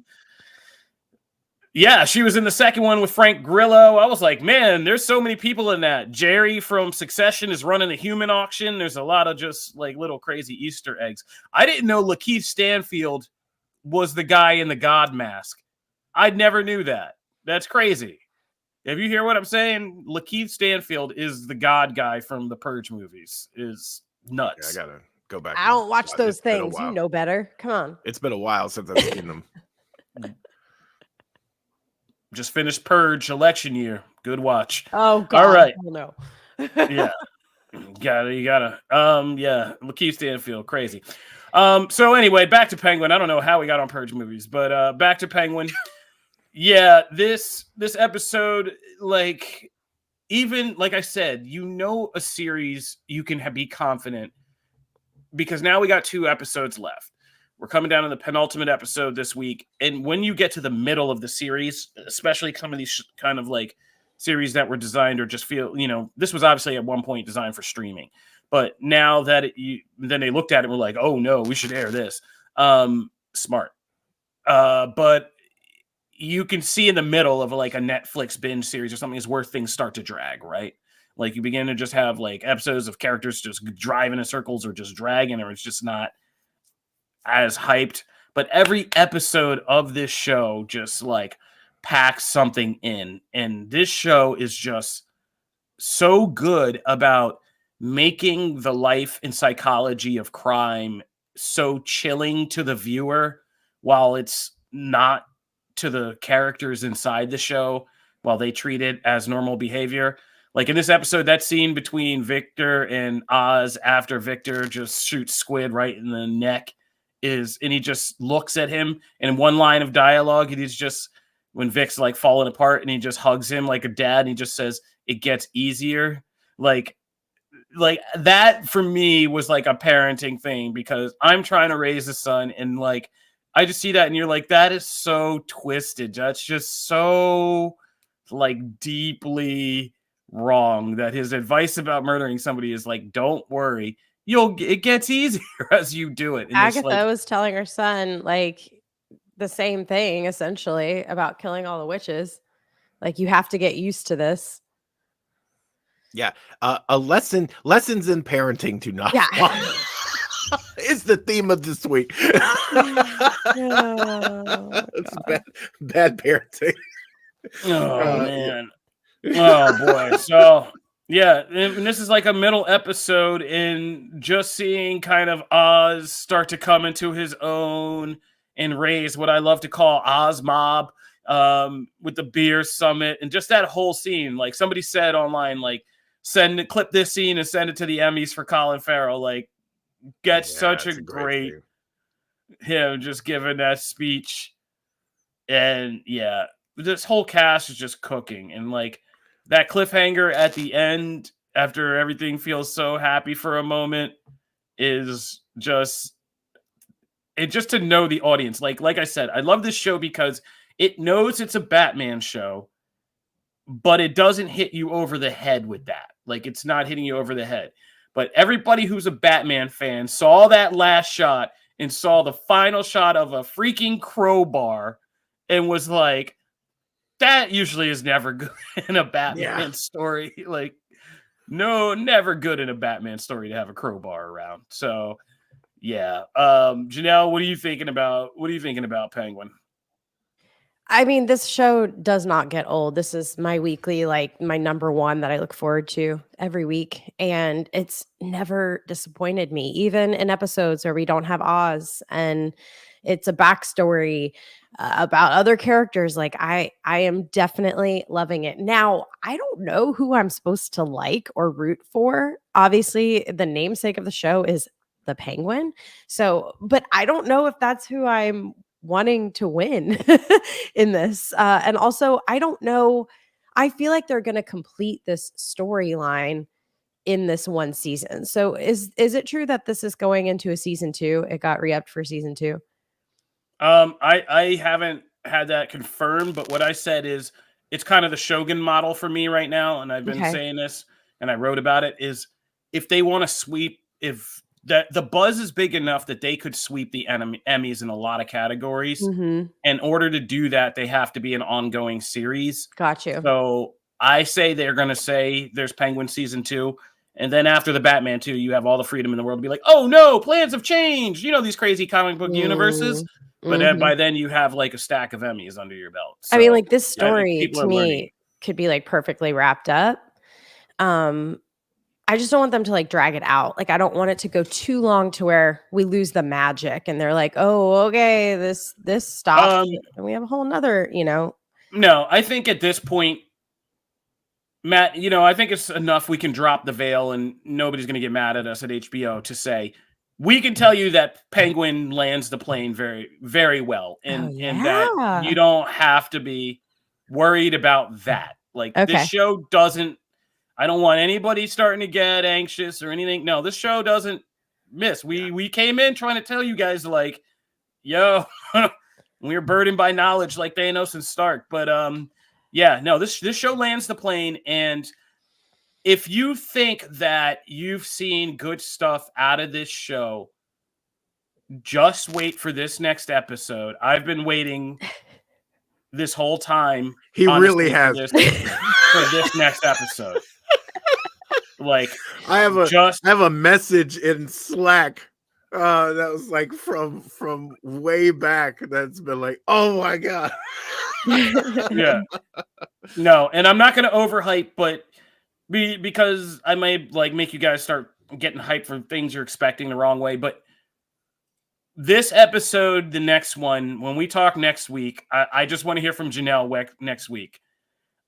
yeah, she was in the second one with Frank Grillo. I was like, man, there's so many people in that. Jerry from Succession is running a human auction. There's a lot of just like little crazy Easter eggs. I didn't know Lakeith Stanfield was the guy in the God mask. I never knew that. That's crazy. If you hear what I'm saying, Lakeith Stanfield is the God guy from the Purge movies. Is nuts. Yeah, I gotta go back. I don't watch those things. You know better. Come on. It's been a while since I've seen them. Just finished Purge election year. Good watch. Oh God. All right. Oh, no. Yeah. You gotta. Yeah. Lakeith Stanfield, crazy. So anyway, back to Penguin. I don't know how we got on Purge movies, but back to Penguin. Yeah, this episode, like, even like I said, a series you can be confident because now we got 2 episodes left. We're coming down to the penultimate episode this week. And when you get to the middle of the series, especially some of these kind of like series that were designed or just feel, this was obviously at one point designed for streaming. But now that then they looked at it and were like, oh, no, we should air this. Smart. But you can see in the middle of like a Netflix binge series or something is where things start to drag, right? Like you begin to just have like episodes of characters just driving in circles or just dragging, or it's just not as hyped. But every episode of this show just like packs something in. And this show is just so good about making the life and psychology of crime so chilling to the viewer while it's not to the characters inside the show, while they treat it as normal behavior. Like in this episode, that scene between Victor and Oz after Victor just shoots Squid right in the neck is, and he just looks at him, and one line of dialogue, and he's just, when Vic's like falling apart, and he just hugs him like a dad, and he just says, "It gets easier." Like that for me was like a parenting thing, because I'm trying to raise a son, and like I just see that, and you're like, that is so twisted. That's just so like deeply wrong, that his advice about murdering somebody is like, don't worry, it gets easier as you do it. And Agatha was telling her son like the same thing essentially about killing all the witches. Like, you have to get used to this. Yeah, lessons in parenting to not follow is the theme of this week. It's bad parenting. Oh man. Oh boy. So yeah, and this is like a middle episode in just seeing kind of Oz start to come into his own and raise what I love to call Oz Mob, with the beer summit, and just that whole scene. Like somebody said online, like clip this scene and send it to the Emmys for Colin Farrell. Like, get such a great him just giving that speech. And yeah, this whole cast is just cooking, and like that cliffhanger at the end after everything feels so happy for a moment is just to know the audience. Like I said, I love this show because it knows it's a Batman show, but it doesn't hit you over the head with that. Like, it's not hitting you over the head. But everybody who's a Batman fan saw that last shot and saw the final shot of a freaking crowbar and was like, that usually is never good in a Batman story. Like, no, never good in a Batman story to have a crowbar around. So yeah. Janelle, what are you thinking about Penguin? I mean, this show does not get old. This is my weekly, like my number one that I look forward to every week. And it's never disappointed me, even in episodes where we don't have Oz and it's a backstory about other characters. Like I am definitely loving it. Now, I don't know who I'm supposed to like or root for. Obviously, the namesake of the show is the Penguin. So, but I don't know if that's who I'm wanting to win in this. And also, I don't know. I feel like they're going to complete this storyline in this one season. So is it true that this is going into a season 2? It got re-upped for season 2. I haven't had that confirmed, but what I said is it's kind of the Shogun model for me right now. And I've been saying this, and I wrote about it, is if they want to sweep, if that the buzz is big enough that they could sweep the Emmys in a lot of categories. Mm-hmm. In order to do that, they have to be an ongoing series. Got you. So I say they're going to say there's Penguin season 2. And then after the Batman 2, you have all the freedom in the world to be like, oh no, plans have changed. You know, these crazy comic book universes. But then by then you have like a stack of Emmys under your belt. So, I mean, like this story to me learning. Could be like perfectly wrapped up. I just don't want them to like drag it out. Like, I don't want it to go too long to where we lose the magic and they're like, oh, okay, this stops. And we have a whole nother, No, I think at this point, Matt, I think it's enough. We can drop the veil and nobody's going to get mad at us at HBO to say, we can tell you that Penguin lands the plane very, very well. And that you don't have to be worried about that. Like, this show doesn't, I don't want anybody starting to get anxious or anything. No, this show doesn't miss. We came in trying to tell you guys, like, yo, we're burdened by knowledge like Thanos and Stark. But this show lands the plane. And if you think that you've seen good stuff out of this show, just wait for this next episode. I've been waiting this whole time. He really has for this next episode. Like, I have a message in Slack that was like from way back that's been like, oh my god. Yeah. No, and I'm not going to overhype, but because I may like make you guys start getting hyped for things you're expecting the wrong way. But this episode, the next one, when we talk next week, I just want to hear from Janelle next week.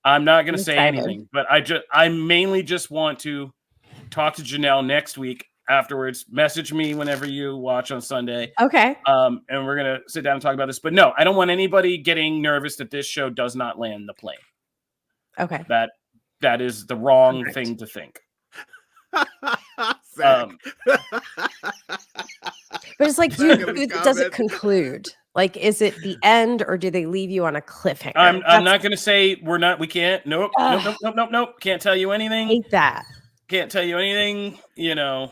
I'm not going to say anything, but I mainly just want to talk to Janelle next week afterwards. Message me whenever you watch on Sunday. Okay. And we're gonna sit down and talk about this. But no, I don't want anybody getting nervous that this show does not land the plane. Okay. That is the wrong Correct. thing to think. Zach. But it's like, Zach in the does it comments. conclude? Like, is it the end, or do they leave you on a cliffhanger? I'm not going to say we can't. Nope. Can't tell you I anything. hate that. Can't tell you anything. You know,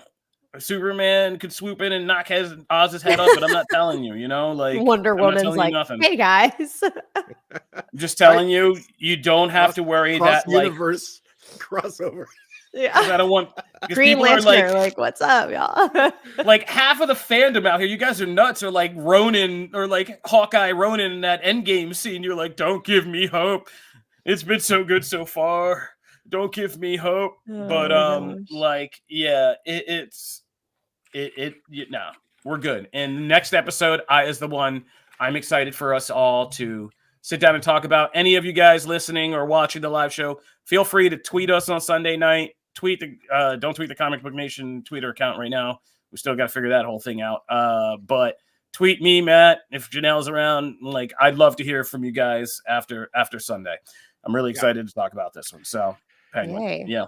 Superman could swoop in and knock Oz's head off, but I'm not telling you. You know, like Wonder I'm not Woman's telling like, you nothing. hey guys. Just telling you, you don't have to worry that like universe crossover. Yeah. I don't want Green people are Lantern, like, what's up, y'all? like half of the fandom out here, you guys are nuts, are like Ronin or like Hawkeye Ronin in that Endgame scene. You're like, don't give me hope. It's been so good so far. Don't give me hope. But like, yeah, no, we're good. And the next episode is the one I'm excited for us all to sit down and talk about. Any of you guys listening or watching the live show, feel free to tweet us on Sunday night. Don't tweet the Comic Book Nation Twitter account right now. We still got to figure that whole thing out. But tweet me, Matt, if Janelle's around. Like, I'd love to hear from you guys after Sunday. I'm really excited to talk about this one. So, Penguin, Yay. yeah.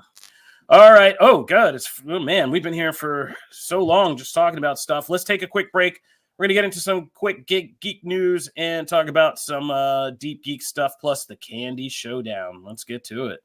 All right. Oh, God, man, we've been here for so long just talking about stuff. Let's take a quick break. We're going to get into some quick geek news and talk about some deep geek stuff, plus the candy showdown. Let's get to it.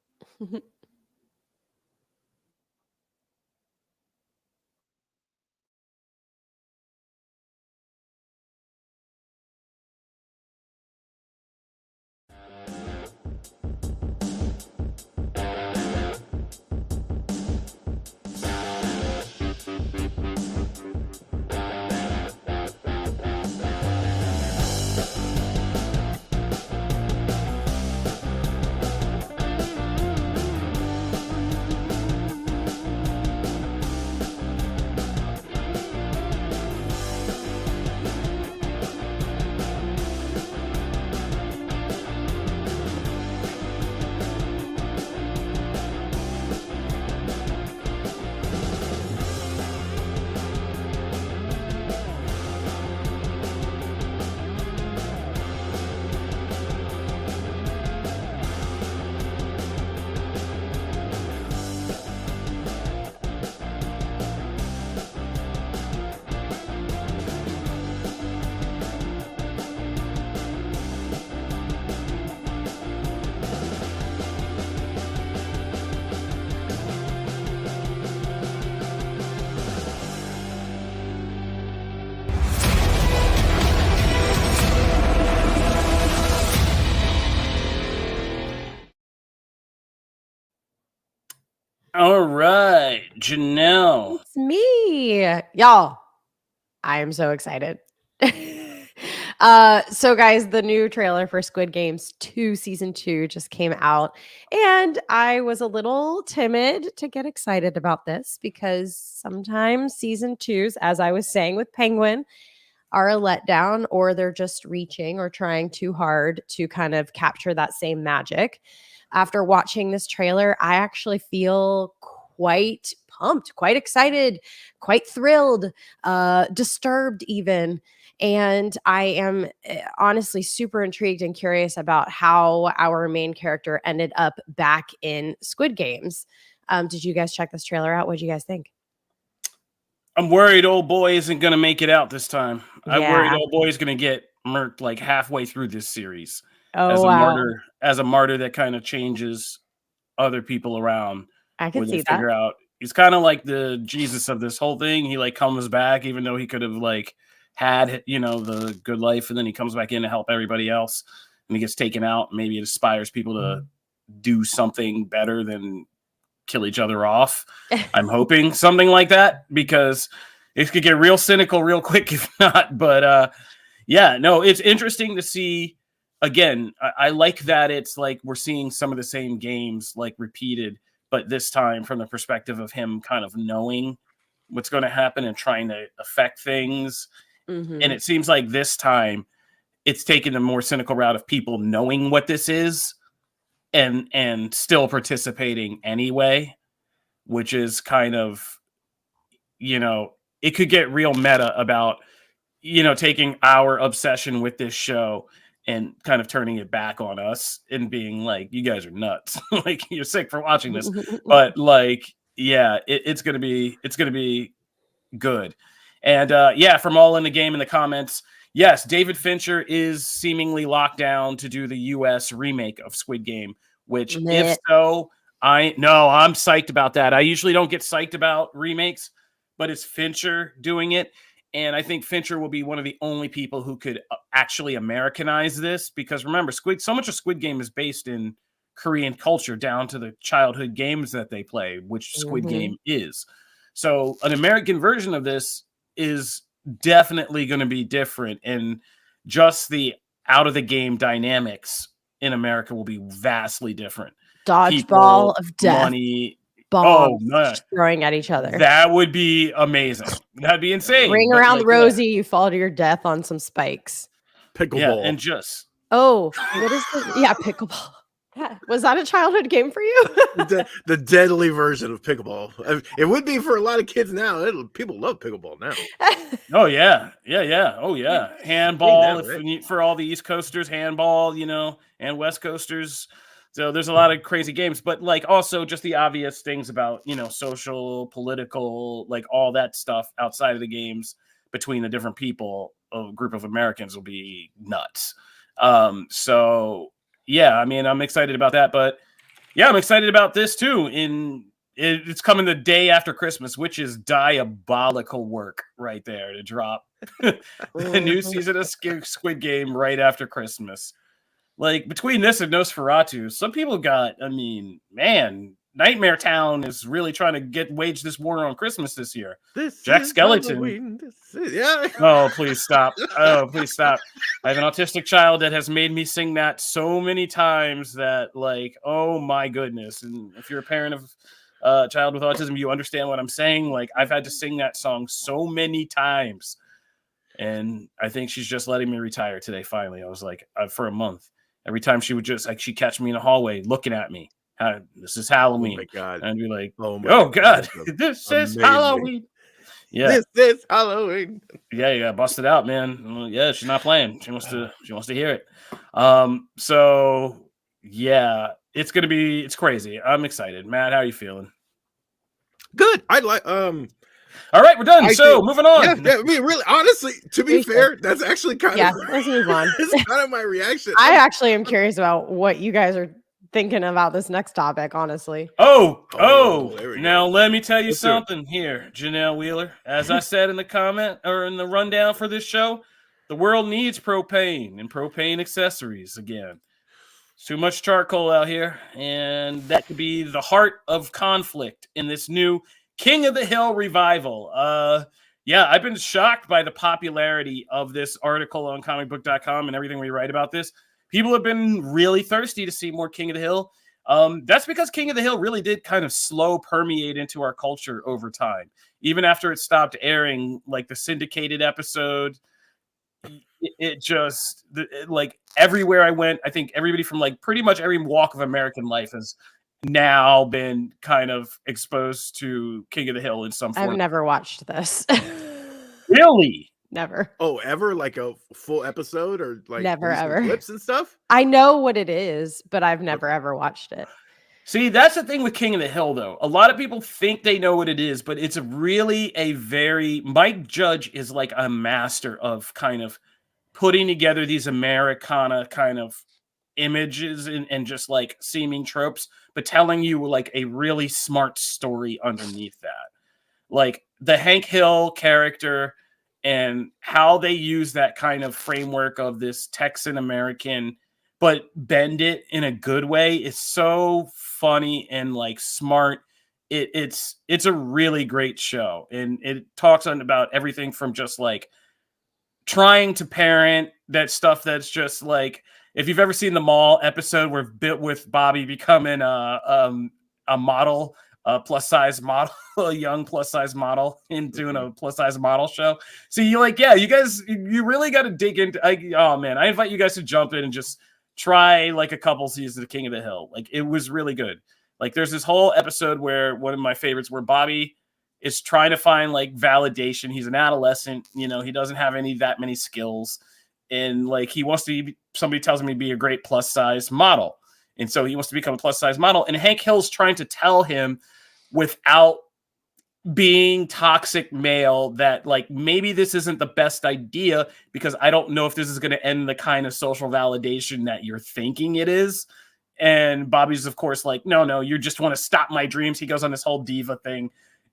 All right, Janelle. It's me. Y'all, I am so excited. So guys, the new trailer for Squid Games 2 season 2 just came out, and I was a little timid to get excited about this because sometimes season 2s, as I was saying with Penguin, are a letdown, or they're just reaching or trying too hard to kind of capture that same magic. After watching this trailer, I actually feel quite pumped, quite excited, quite thrilled, disturbed even. And I am honestly super intrigued and curious about how our main character ended up back in Squid Games. Did you guys check this trailer out? What did you guys think? I'm worried old boy isn't going to make it out this time. I'm Yeah. worried old boy is going to get murked like halfway through this series. Oh, wow. As a martyr that kind of changes other people around. I can see that. Figure out he's kind of like the Jesus of this whole thing. He like comes back, even though he could have like had, you know, the good life, and then he comes back in to help everybody else, and he gets taken out. Maybe it inspires people to do something better than kill each other off. I'm hoping something like that, because it could get real cynical real quick if not. But yeah, no, it's interesting to see. Again, I like that it's like we're seeing some of the same games like repeated, but this time from the perspective of him kind of knowing what's going to happen and trying to affect things. Mm-hmm. And it seems like this time it's taken the more cynical route of people knowing what this is and still participating anyway, which is kind of, it could get real meta about, taking our obsession with this show and kind of turning it back on us and being like, you guys are nuts. Like, you're sick for watching this. But like, yeah, it's going to be good. And from All in the Game in the comments, yes, David Fincher is seemingly locked down to do the US remake of Squid Game, which if so, I'm psyched about that. I usually don't get psyched about remakes, but it's Fincher doing it. And I think Fincher will be one of the only people who could actually Americanize this, because remember, so much of Squid Game is based in Korean culture, down to the childhood games that they play, which Squid Game is. So an American version of this is definitely going to be different, and just the out of the game dynamics in America will be vastly different. Dodgeball of death. Money. Bombs throwing at each other. That would be amazing. That'd be insane. Ring around the rosy, you fall to your death on some spikes. Pickleball. And just what is this? Yeah, pickleball. Was that a childhood game for you? the deadly version of pickleball. It would be for a lot of kids now. People love pickleball now. Oh yeah. Oh yeah. Handball for all the East Coasters, handball, and West Coasters. So there's a lot of crazy games, but like also just the obvious things about, social, political, like all that stuff outside of the games between the different people, a group of Americans will be nuts. So yeah, I mean, I'm excited about that, but yeah, I'm excited about this too. It's coming the day after Christmas, which is diabolical work right there to drop the new season of Squid Game right after Christmas. Like, between this and Nosferatu, some people Nightmare Town is really trying to wage this war on Christmas this year. Jack Skellington. Oh, please stop. I have an autistic child that has made me sing that so many times that, like, oh my goodness. And if you're a parent of a child with autism, you understand what I'm saying. Like, I've had to sing that song so many times. And I think she's just letting me retire today, finally. I was like, for a month. Every time she would just, like, she'd catch me in the hallway looking at me. This is Halloween. Oh my God. And I'd be like, oh God, this is Halloween. Yeah. This is Halloween. Yeah, bust it out, man. Yeah, she's not playing. She wants to hear it. So yeah, it's crazy. I'm excited. Matt, how are you feeling? Good. I like all right, we're done. Moving on. Yeah, I mean, really, honestly, to be fair, that's actually kind of let's move on. It's kind of my reaction. I actually am curious about what you guys are thinking about this next topic, honestly. Now let me tell you something here, Janelle Wheeler. As I said in the comment or in the rundown for this show, the world needs propane and propane accessories again. It's too much charcoal out here, and that could be the heart of conflict in this new King of the Hill revival. I've been shocked by the popularity of this article on comicbook.com and everything we write about this. People have been really thirsty to see more King of the Hill. That's because King of the Hill really did kind of slow permeate into our culture over time. Even after it stopped airing, like the syndicated episode, it just, like, everywhere I went, I think everybody from, like, pretty much every walk of American life has now been kind of exposed to King of the Hill in some form. I've never watched this. Really? Never. Oh, ever? Like a full episode or like never ever clips and stuff? I know what it is, but I've never ever watched it. See, that's the thing with King of the Hill, though. A lot of people think they know what it is, but it's really Mike Judge is like a master of kind of putting together these Americana kind of images and just like seeming tropes, but telling you like a really smart story underneath that. Like the Hank Hill character and how they use that kind of framework of this Texan American, but bend it in a good way. It's so funny and like smart. It's a really great show. And it talks about everything from just like trying to parent, that stuff that's just like, if you've ever seen the Mall episode where with Bobby becoming a model, a plus size model, a young plus size model, and doing a plus size model show. So you guys, you really got to dig into. I invite you guys to jump in and just try like a couple seasons of King of the Hill. Like, it was really good. Like, there's this whole episode where one of my favorites where Bobby is trying to find like validation. He's an adolescent, you know, he doesn't have that many skills, and like he wants to be, somebody tells him he'd be a great plus size model, and so he wants to become a plus size model. And Hank Hill's trying to tell him, without being toxic male, that like maybe this isn't the best idea, because I don't know if this is going to end the kind of social validation that you're thinking it is. And Bobby's of course like, no, you just want to stop my dreams. He goes on this whole diva thing,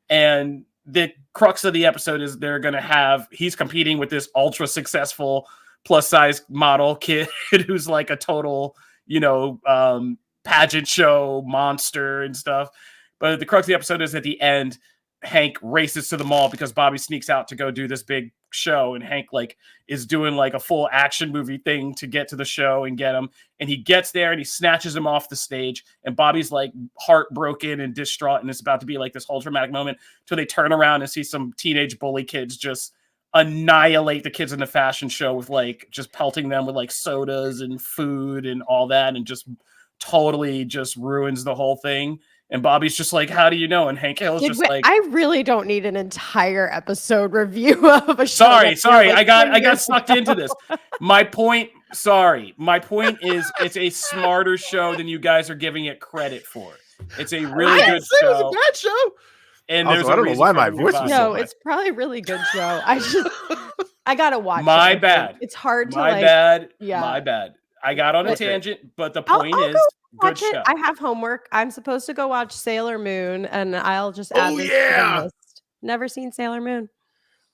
and the crux of the episode is he's competing with this ultra successful plus size model kid who's like a total, you know, pageant show monster and stuff. But the crux of the episode is at the end, Hank races to the mall because Bobby sneaks out to go do this big show, and Hank like is doing like a full action movie thing to get to the show and get him. And he gets there and he snatches him off the stage, and Bobby's like heartbroken and distraught, and it's about to be like this whole dramatic moment till they turn around and see some teenage bully kids just annihilate the kids in the fashion show with like just pelting them with like sodas and food and all that, and just totally just ruins the whole thing. And Bobby's just like, how do you know? And Hank Hill's just like, I really don't need an entire episode review of a show. Sorry. I got sucked into this. My point is it's a smarter show than you guys are giving it credit for. It's a really good show. It was a bad show. And also, I don't know why my voice was no, it's probably a really good show. I gotta watch my it. bad. It's hard to my bad. I got on a tangent, but the point is, good show. I have homework. I'm supposed to go watch Sailor Moon, and I'll just add this to the list. Never seen Sailor Moon.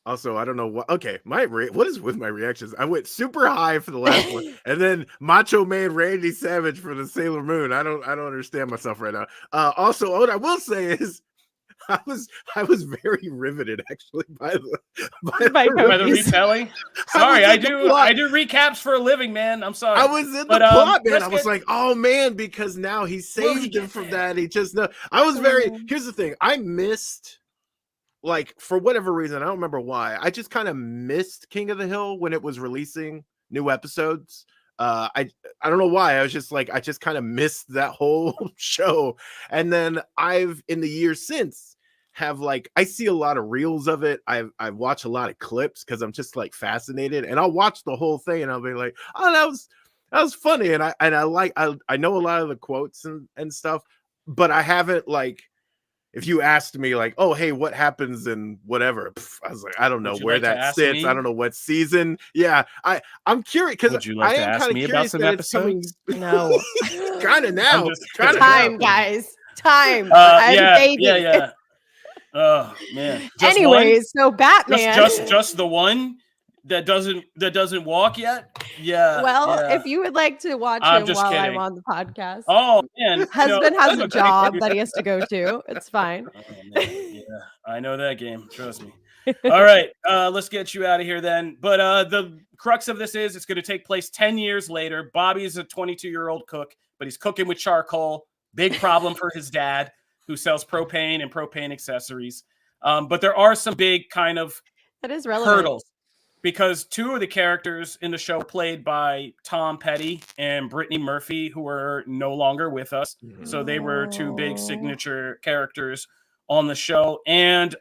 Also, I don't know what. Okay, what is with my reactions? I went super high for the last one, and then Macho Man Randy Savage for the Sailor Moon. I don't understand myself right now. Also, what I will say is, I was very riveted actually by the retelling. Sorry, I do recaps for a living, man. I'm sorry. I was in the plot, man. I was like, oh man, because now he saved him from that. He just I was very. Here's the thing. I missed, like, for whatever reason, I don't remember why. I just kind of missed King of the Hill when it was releasing new episodes. I don't know why. I was just like, I just kind of missed that whole show. And then in the years since, have like, I see a lot of reels of it. I watch a lot of clips because I'm just like fascinated, and I'll watch the whole thing and I'll be like, oh, that was funny. And I know a lot of the quotes and stuff, but I haven't, like, if you asked me like, oh, hey, what happens in whatever, I was like, I don't know where that sits. I don't know what season. Yeah. I'm curious because I am kind of curious that it's coming. No, kind of now. Time, guys. Time. Yeah. Oh man. Anyways, so Batman. Just the one that doesn't walk yet. Yeah. Well, if you would like to watch him while I'm on the podcast. Oh man, husband has a job that he has to go to. It's fine. Oh, yeah, I know that game. Trust me. All right, let's get you out of here then. But the crux of this is it's going to take place 10 years later. Bobby's a 22-year-old cook, but he's cooking with charcoal. Big problem for his dad, who sells propane and propane accessories. But there are some big kind of hurdles, because two of the characters in the show played by Tom Petty and Brittany Murphy, who are no longer with us. So they were two big signature characters on the show. And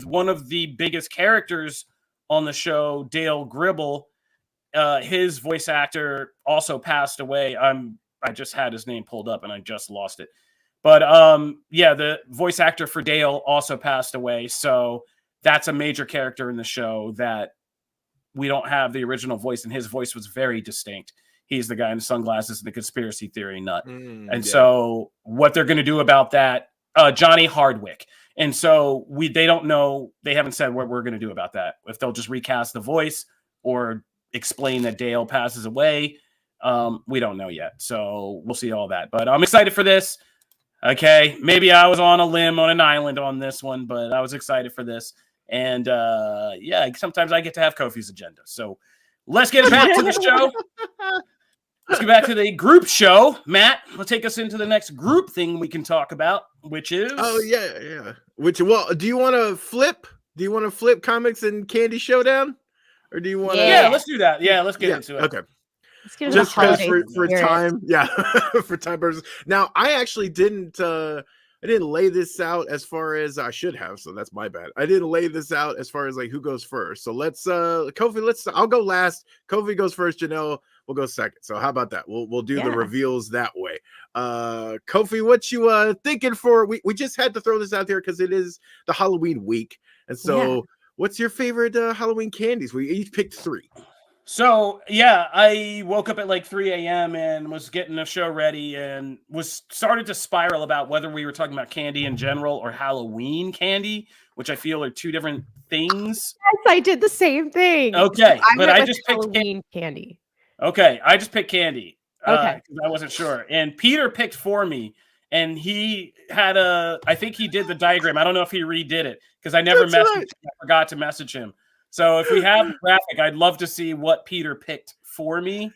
one of the biggest characters on the show, Dale Gribble, his voice actor also passed away. I just had his name pulled up and I just lost it. But the voice actor for Dale also passed away. So that's a major character in the show that we don't have the original voice, and his voice was very distinct. He's the guy in the sunglasses and the conspiracy theory nut. So what they're going to do about that, Johnny Hardwick. And so they don't know, they haven't said what we're going to do about that. If they'll just recast the voice or explain that Dale passes away, we don't know yet. So we'll see all that. But I'm excited for this. Okay, maybe I was on a limb on an island on this one, but I was excited for this. And sometimes I get to have Kofi's agenda. So let's get back to the show. Let's get back to the group show. Matt, let's take us into the next group thing we can talk about, which is... Oh, yeah. Do you want to flip? Do you want to flip comics and candy showdown? Or do you want to... Yeah, let's do that. Yeah, let's get into it. Okay. Just because for time, for time purposes. Now, I actually didn't didn't lay this out as far as I should have, so that's my bad. I didn't lay this out as far as like who goes first. So let's Kofi, I'll go last. Kofi goes first, Janelle will go second. So how about that? We'll do the reveals that way. Kofi, what you thinking for we just had to throw this out there because it is the Halloween week. And so what's your favorite Halloween candies? We each picked 3. So, yeah, I woke up at like 3 a.m. and was getting the show ready and started to spiral about whether we were talking about candy in general or Halloween candy, which I feel are 2 different things. Yes, I did the same thing. Okay, but I just picked Halloween candy. Okay, I just picked candy. Okay. Because I wasn't sure. And Peter picked for me, and he had I think he did the diagram. I don't know if he redid it because I never messaged him. I forgot to message him. So if we have the graphic, I'd love to see what Peter picked for me.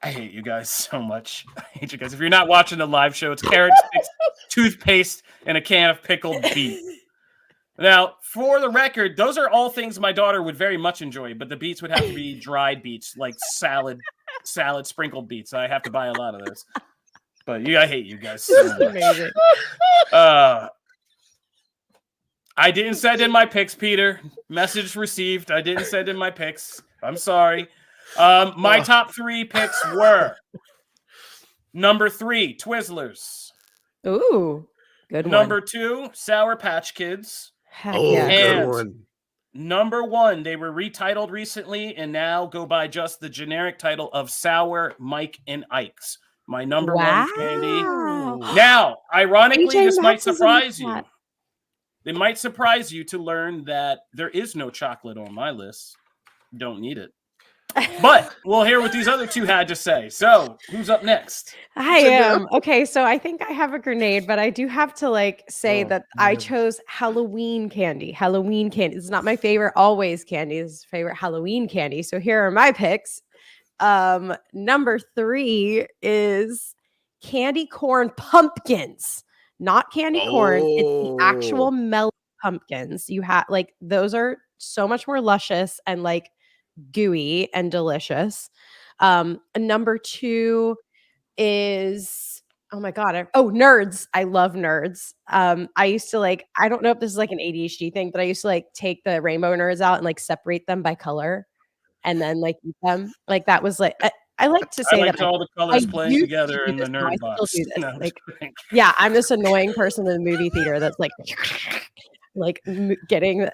I hate you guys so much. I hate you guys. If you're not watching the live show, it's carrot sticks, toothpaste, and a can of pickled beet. Now, for the record, those are all things my daughter would very much enjoy, but the beets would have to be dried beets, like salad sprinkled beets. I have to buy a lot of those. But I hate you guys so much. Amazing. I didn't send in my picks, Peter. Message received. I didn't send in my picks. I'm sorry. My top 3 picks were number 3, Twizzlers. Ooh, good one. Number 2, Sour Patch Kids. Heck good one. Number 1, they were retitled recently and now go by just the generic title of Sour Mike and Ike's. My number 1 candy. Now, ironically, this might surprise you. It might surprise you to learn that there is no chocolate on my list. Don't need it. But we'll hear what these other 2 had to say. So, who's up next? I am. Okay, so I think I have a grenade, but I do have to say that I chose Halloween candy. Halloween candy. This is not my favorite always candy. This is favorite Halloween candy. So here are my picks. Number 3 is candy corn pumpkins. Not candy corn. It's the actual mellow pumpkins. You have those are so much more luscious and gooey and delicious. Number 2 is Nerds. I love Nerds. I used to I don't know if this is an ADHD thing, but I used to take the rainbow Nerds out and separate them by color and then eat them. That was I like to say that all the colors playing together in the nerd box. No, yeah, I'm this annoying person in the movie theater that's getting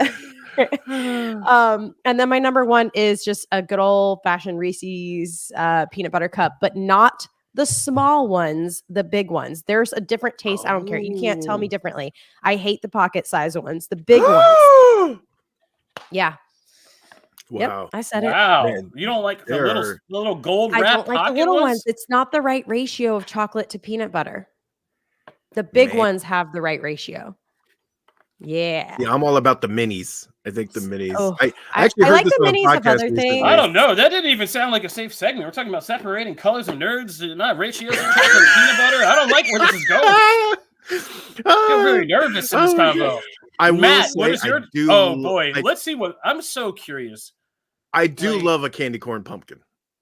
and then my number 1 is just a good old fashioned Reese's peanut butter cup, but not the small ones, the big ones. There's a different taste. I don't care. You can't tell me differently. I hate the pocket size ones, the big ones. Yeah. Wow. Yep, I said it. Man, you don't like the little gold wrap? I don't like the little ones. It's not the right ratio of chocolate to peanut butter. The big ones have the right ratio. Yeah. Yeah, I'm all about the minis. I think the minis. Oh, I actually heard like this the on a minis podcast of other recently. things. I don't know. That didn't even sound like a safe segment. We're talking about separating colors of nerds, not ratios of chocolate and peanut butter. I don't like where this is going. I feel very nervous in this combo. Matt, what is your? Let's see what. I'm so curious. I do love a candy corn pumpkin.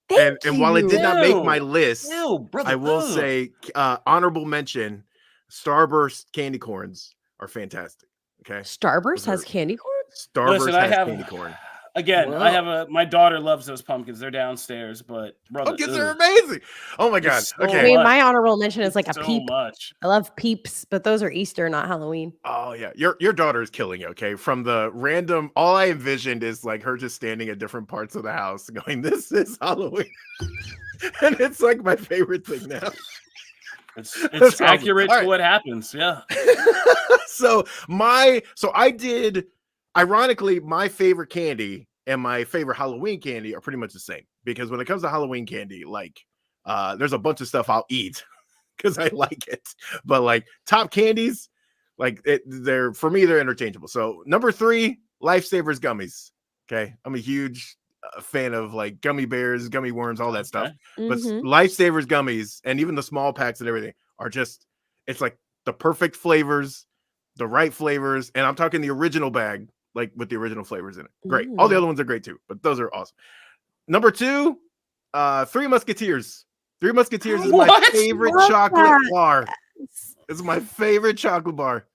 And while it did not make my list, brother, I will say honorable mention: Starburst candy corns are fantastic. Okay, Starburst has candy corn. Starburst has candy corn. Again, I have my daughter loves those pumpkins. They're downstairs, but brother, pumpkins are amazing. Oh my god. So okay. I mean, my honorable mention is a so peep. Much. I love peeps, but those are Easter, not Halloween. Oh yeah. Your daughter is killing it, okay? From the random, all I envisioned is her just standing at different parts of the house going, this is Halloween. And it's my favorite thing now. It's accurate to what happens. Yeah. So I did, ironically, my favorite candy and my favorite Halloween candy are pretty much the same, because when it comes to Halloween candy, there's a bunch of stuff I'll eat because I like it, but top candies, they're interchangeable. So number 3, Lifesavers gummies. Okay, I'm a huge fan of gummy bears, gummy worms, all that stuff. But Lifesavers gummies and even the small packs and everything are just, it's the perfect flavors, the right flavors, and I'm talking the original bag, with the original flavors in it. Great. All the other ones are great too, but those are awesome. Number 2, Three Musketeers. Three Musketeers is What? my favorite Love chocolate that. bar. It's my favorite chocolate bar,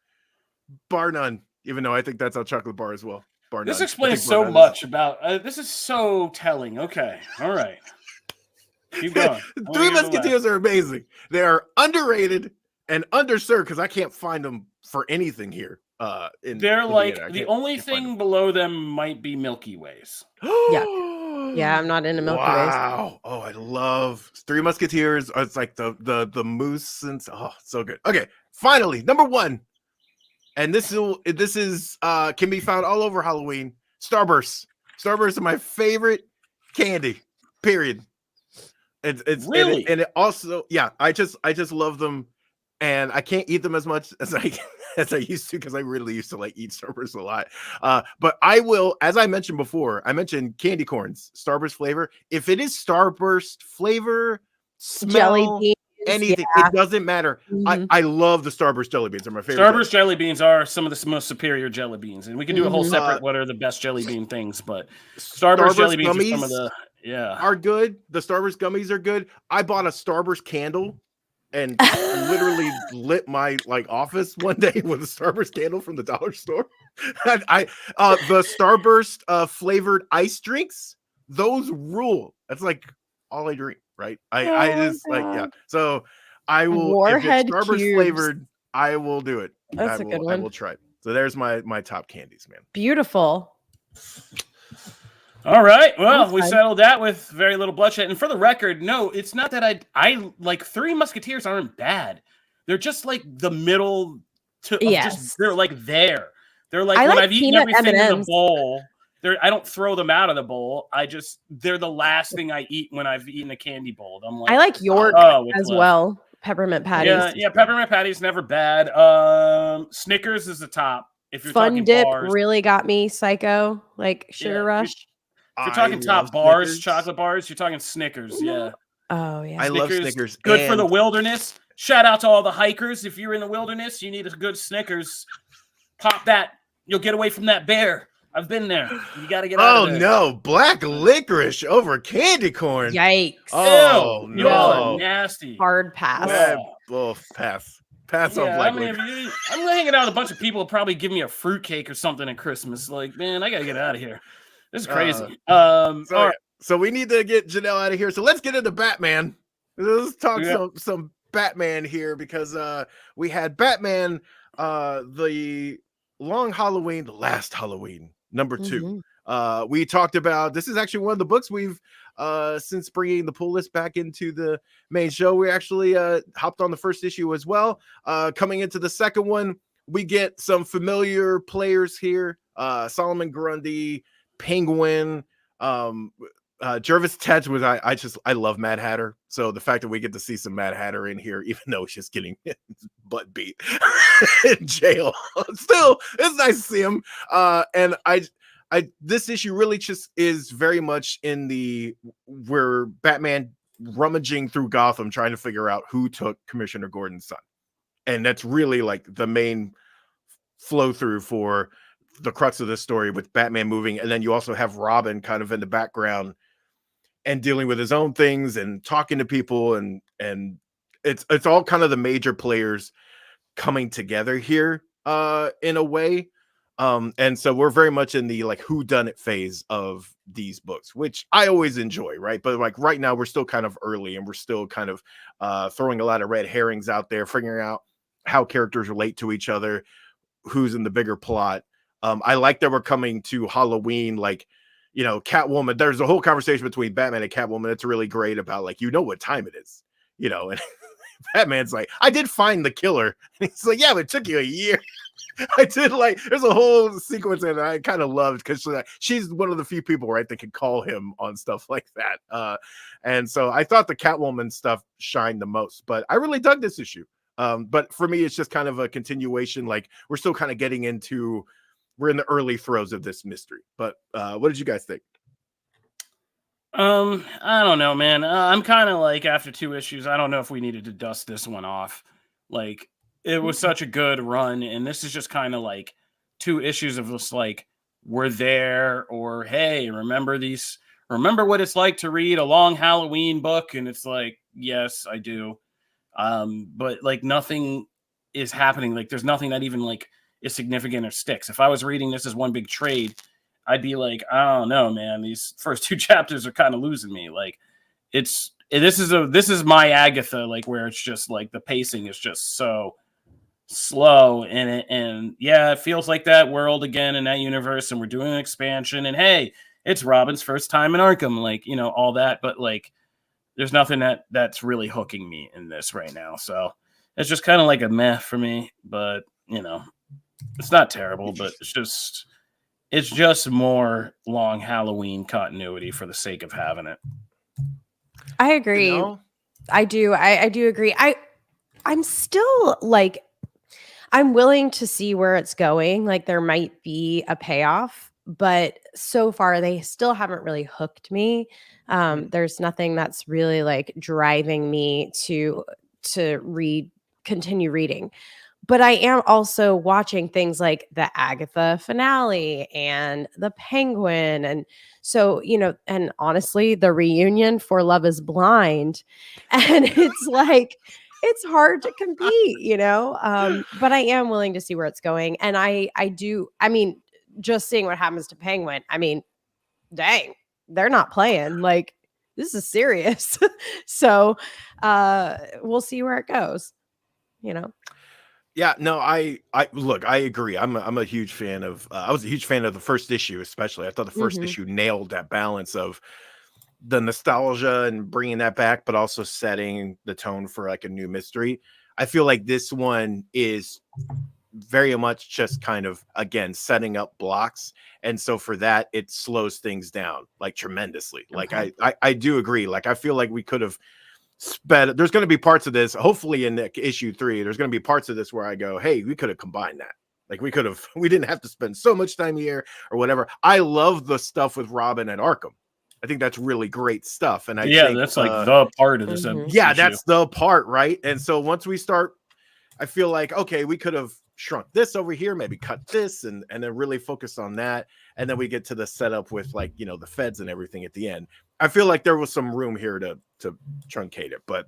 bar none. Even though I think that's a chocolate bar as well. Bar This none. I explains think so bar none much about. This is so telling. Okay, all right, keep going. Three Musketeers are amazing. They are underrated and underserved because I can't find them for anything here. They're like the only thing below them might be Milky Ways. Yeah, I'm not into Milky Ways. Wow. Oh, I love Three Musketeers. It's like the moose and so good. Okay, finally, number one. And this is can be found all over Halloween. Starburst. Starburst are my favorite candy. Period. It's really, and it also, yeah, I just love them, and I can't eat them as much as I used to because I really used to like eat Starburst a lot. But I will, as I mentioned before, I mentioned candy corns, Starburst flavor. If it is Starburst flavor, smell, Jelly beans, anything, yeah. it doesn't matter. I love the Starburst jelly beans. They're my favorite. Starburst jelly beans are some of the most superior jelly beans, and we can do a whole separate what are the best jelly bean things. But Starburst jelly beans are some of the are good. The Starburst gummies are good. I bought a Starburst candle and literally lit my office one day with a Starburst candle from the dollar store. And the Starburst flavored ice drinks, those rule. That's like all I drink, right? I just yeah. So I will, Warhead if it's Starburst cubes. flavored, I will do it. That's a good one. I will try it. So there's my top candies, man. Beautiful. All right. Well, we settled that with very little bloodshed. And for the record, no, it's not that I like Three Musketeers aren't bad. They're just like the middle to they're like there. They're like when I've eaten everything in the bowl. I don't throw them out of the bowl. They're the last thing I eat when I've eaten a candy bowl. I'm like, I like York as well. Peppermint patties. Yeah, peppermint patties never bad. Snickers is the top. If you're Fun talking Dip bars. Really got me psycho, like Sugar Rush. If you're talking top bars, Snickers. Chocolate bars, you're talking Snickers. Yeah. Oh yeah. I love Snickers. Good for the wilderness. Shout out to all the hikers. If you're in the wilderness, you need a good Snickers. Pop that. You'll get away from that bear. I've been there. You got to get out of there. Oh, no. Black licorice over candy corn. Yikes. Oh, no. You all are nasty. Hard pass. Pass. Pass on black licorice. I'm hanging out with a bunch of people who probably give me a fruitcake or something at Christmas. Like, man, I got to get out of here. This is crazy. So we need to get Janelle out of here. So let's get into Batman. Let's talk some Batman here because we had Batman, the Long Halloween, the last Halloween, number 2. We talked about, this is actually one of the books we've since bringing the pull list back into the main show. We actually hopped on the first issue as well. Coming into the second one, we get some familiar players here. Solomon Grundy, Penguin, Jervis Tetch was I love Mad Hatter. So the fact that we get to see some Mad Hatter in here, even though he's just getting his butt beat in jail, still it's nice to see him. And this issue really just is very much in where Batman rummaging through Gotham trying to figure out who took Commissioner Gordon's son. And that's really like the main flow through for the crux of this story with Batman moving. And then you also have Robin kind of in the background and dealing with his own things and talking to people. And it's all kind of the major players coming together here in a way. And so we're very much in the like whodunit phase of these books, which I always enjoy, right? But like right now we're still kind of early and we're still kind of throwing a lot of red herrings out there, figuring out how characters relate to each other, who's in the bigger plot. I like that we're coming to Halloween, like, you know, Catwoman. There's a whole conversation between Batman and Catwoman. It's really great about like, you know what time it is, you know, and Batman's like, I did find the killer. And he's like, yeah, but it took you a year. I did like, there's a whole sequence that I kind of loved because she's one of the few people, right, that can call him on stuff like that. And so I thought the Catwoman stuff shined the most, but I really dug this issue. But for me, it's just kind of a continuation. Like we're still kind of getting into, we're in the early throes of this mystery. But what did you guys think? I don't know, man. I'm kind of like, after 2 issues, I don't know if we needed to dust this one off. Like, it was such a good run, and this is just kind of like 2 issues of just like, we're there, or hey, remember what it's like to read a long Halloween book, and it's like, Yes, I do. But like nothing is happening. Like there's nothing that even like is significant or sticks. If I was reading this as one big trade, I'd be like, I don't know, man. These first 2 chapters are kind of losing me. Like this is my Agatha, like where it's just like the pacing is just so slow and yeah, it feels like that world again in that universe, and we're doing an expansion, and hey, it's Robin's first time in Arkham, like, you know, all that, but like there's nothing that's really hooking me in this right now. So it's just kind of like a meh for me, but you know, it's not terrible, but it's just more long Halloween continuity for the sake of having it. I agree. You know? I do. I do agree. I'm still like, I'm willing to see where it's going. Like there might be a payoff, but so far they still haven't really hooked me. There's nothing that's really like driving me to continue reading. But I am also watching things like the Agatha finale and the Penguin. And so, you know, and honestly, the reunion for Love is Blind. And it's like, it's hard to compete, you know? But I am willing to see where it's going. And I mean, just seeing what happens to Penguin, I mean, dang, they're not playing. Like, this is serious. So we'll see where it goes, you know? Yeah, no, I look, I agree. I'm a huge fan of I was a huge fan of the first issue, especially. I thought the first issue nailed that balance of the nostalgia and bringing that back, but also setting the tone for like a new mystery. I feel like this one is very much just kind of, again, setting up blocks, and so for that it slows things down like tremendously. Like I do agree. Like I feel like we could have sped. There's going to be parts of this, hopefully in issue 3, there's going to be parts of this where I go, hey, we could have combined that. Like we didn't have to spend so much time here or whatever. I love the stuff with Robin at Arkham. I think that's really great stuff. And I think that's like the part of this yeah, issue. that's the part, right? And so once we start, I feel like, okay, we could have shrunk this over here, maybe cut this and then really focus on that. And then we get to the setup with like, you know, the feds and everything at the end. I feel like there was some room here to truncate it, but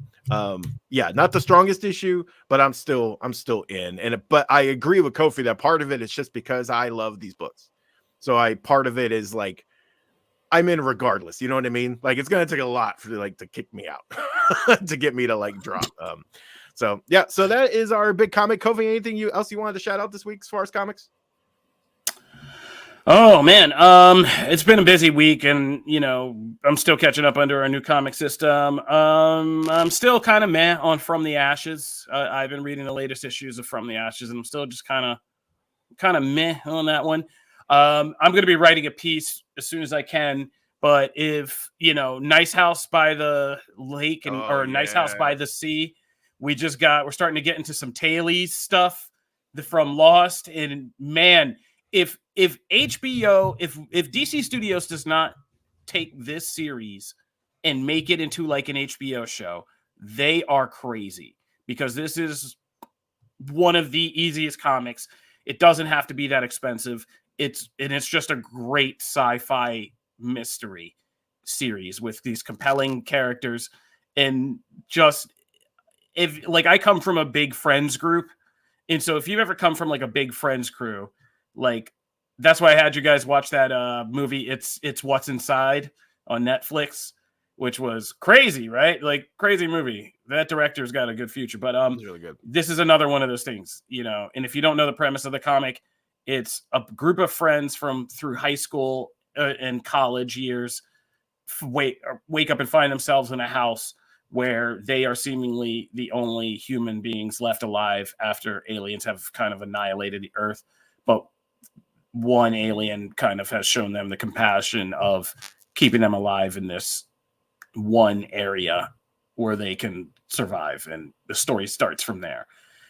yeah, not the strongest issue, but I'm still in. And but I agree with Kofi that part of it is just because I love these books. So part of it is like I'm in regardless. You know what I mean? Like it's gonna take a lot for like to kick me out to get me to like drop. So yeah, so that is our big comic. Kofi, anything else you wanted to shout out this week as far as comics? Oh man, it's been a busy week, and you know I'm still catching up under our new comic system. I'm still kind of meh on From the Ashes. I've been reading the latest issues of From the Ashes, and I'm still just kind of meh on that one. I'm going to be writing a piece as soon as I can, but if you know, Nice House by the Lake or Nice House by the Sea, we're starting to get into some tailies stuff from Lost, and man. If HBO, if DC Studios does not take this series and make it into like an HBO show, they are crazy, because this is one of the easiest comics. It doesn't have to be that expensive. It's just a great sci-fi mystery series with these compelling characters, and just if like I come from a big Friends group, and so if you've ever come from like a big Friends crew. Like that's why I had you guys watch that movie. It's What's Inside on Netflix, which was crazy, right? Like crazy movie. That director's got a good future, but It's really good. This is another one of those things, you know. And if you don't know the premise of the comic, it's a group of friends through high school and college years wake up and find themselves in a house where they are seemingly the only human beings left alive after aliens have kind of annihilated the Earth, but one alien kind of has shown them the compassion of keeping them alive in this one area where they can survive. And the story starts from there.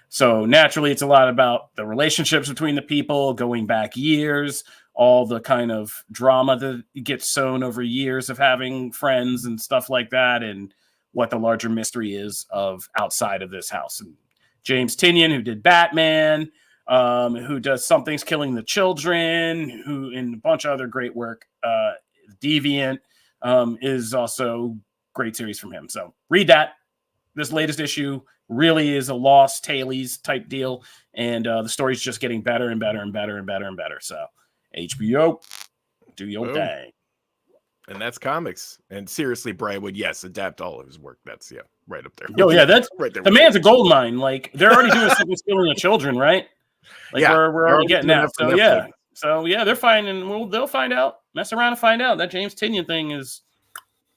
So naturally, it's a lot about the relationships between the people going back years, all the kind of drama that gets sown over years of having friends and stuff like that, and what the larger mystery is of outside of this house. And James Tynion, who did Batman, who does Something's Killing the Children, who in a bunch of other great work. Deviant is also great series from him. So read that. this latest issue really is a lost tailies type deal, and the story's just getting better and better and better and better and better. So HBO, do your thing. And that's comics. And seriously, Brian would adapt all of his work. That's right up there. Oh yeah, that's right there. The man's a gold mine. Like they're already doing something stealing the children, right? Like we're already getting that. So they're fine, and they'll find out. Mess around and find out. That James Tynion thing is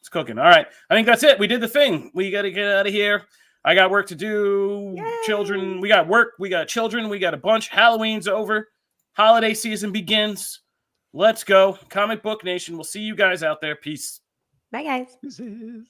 cooking. All right, I think that's it. We did the thing. We got to get out of here. I got work to do. Yay. Children, we got work. We got children. We got a bunch. Halloween's over. Holiday season begins. Let's go. Comic Book Nation. We'll see you guys out there. Peace. Bye, guys. This is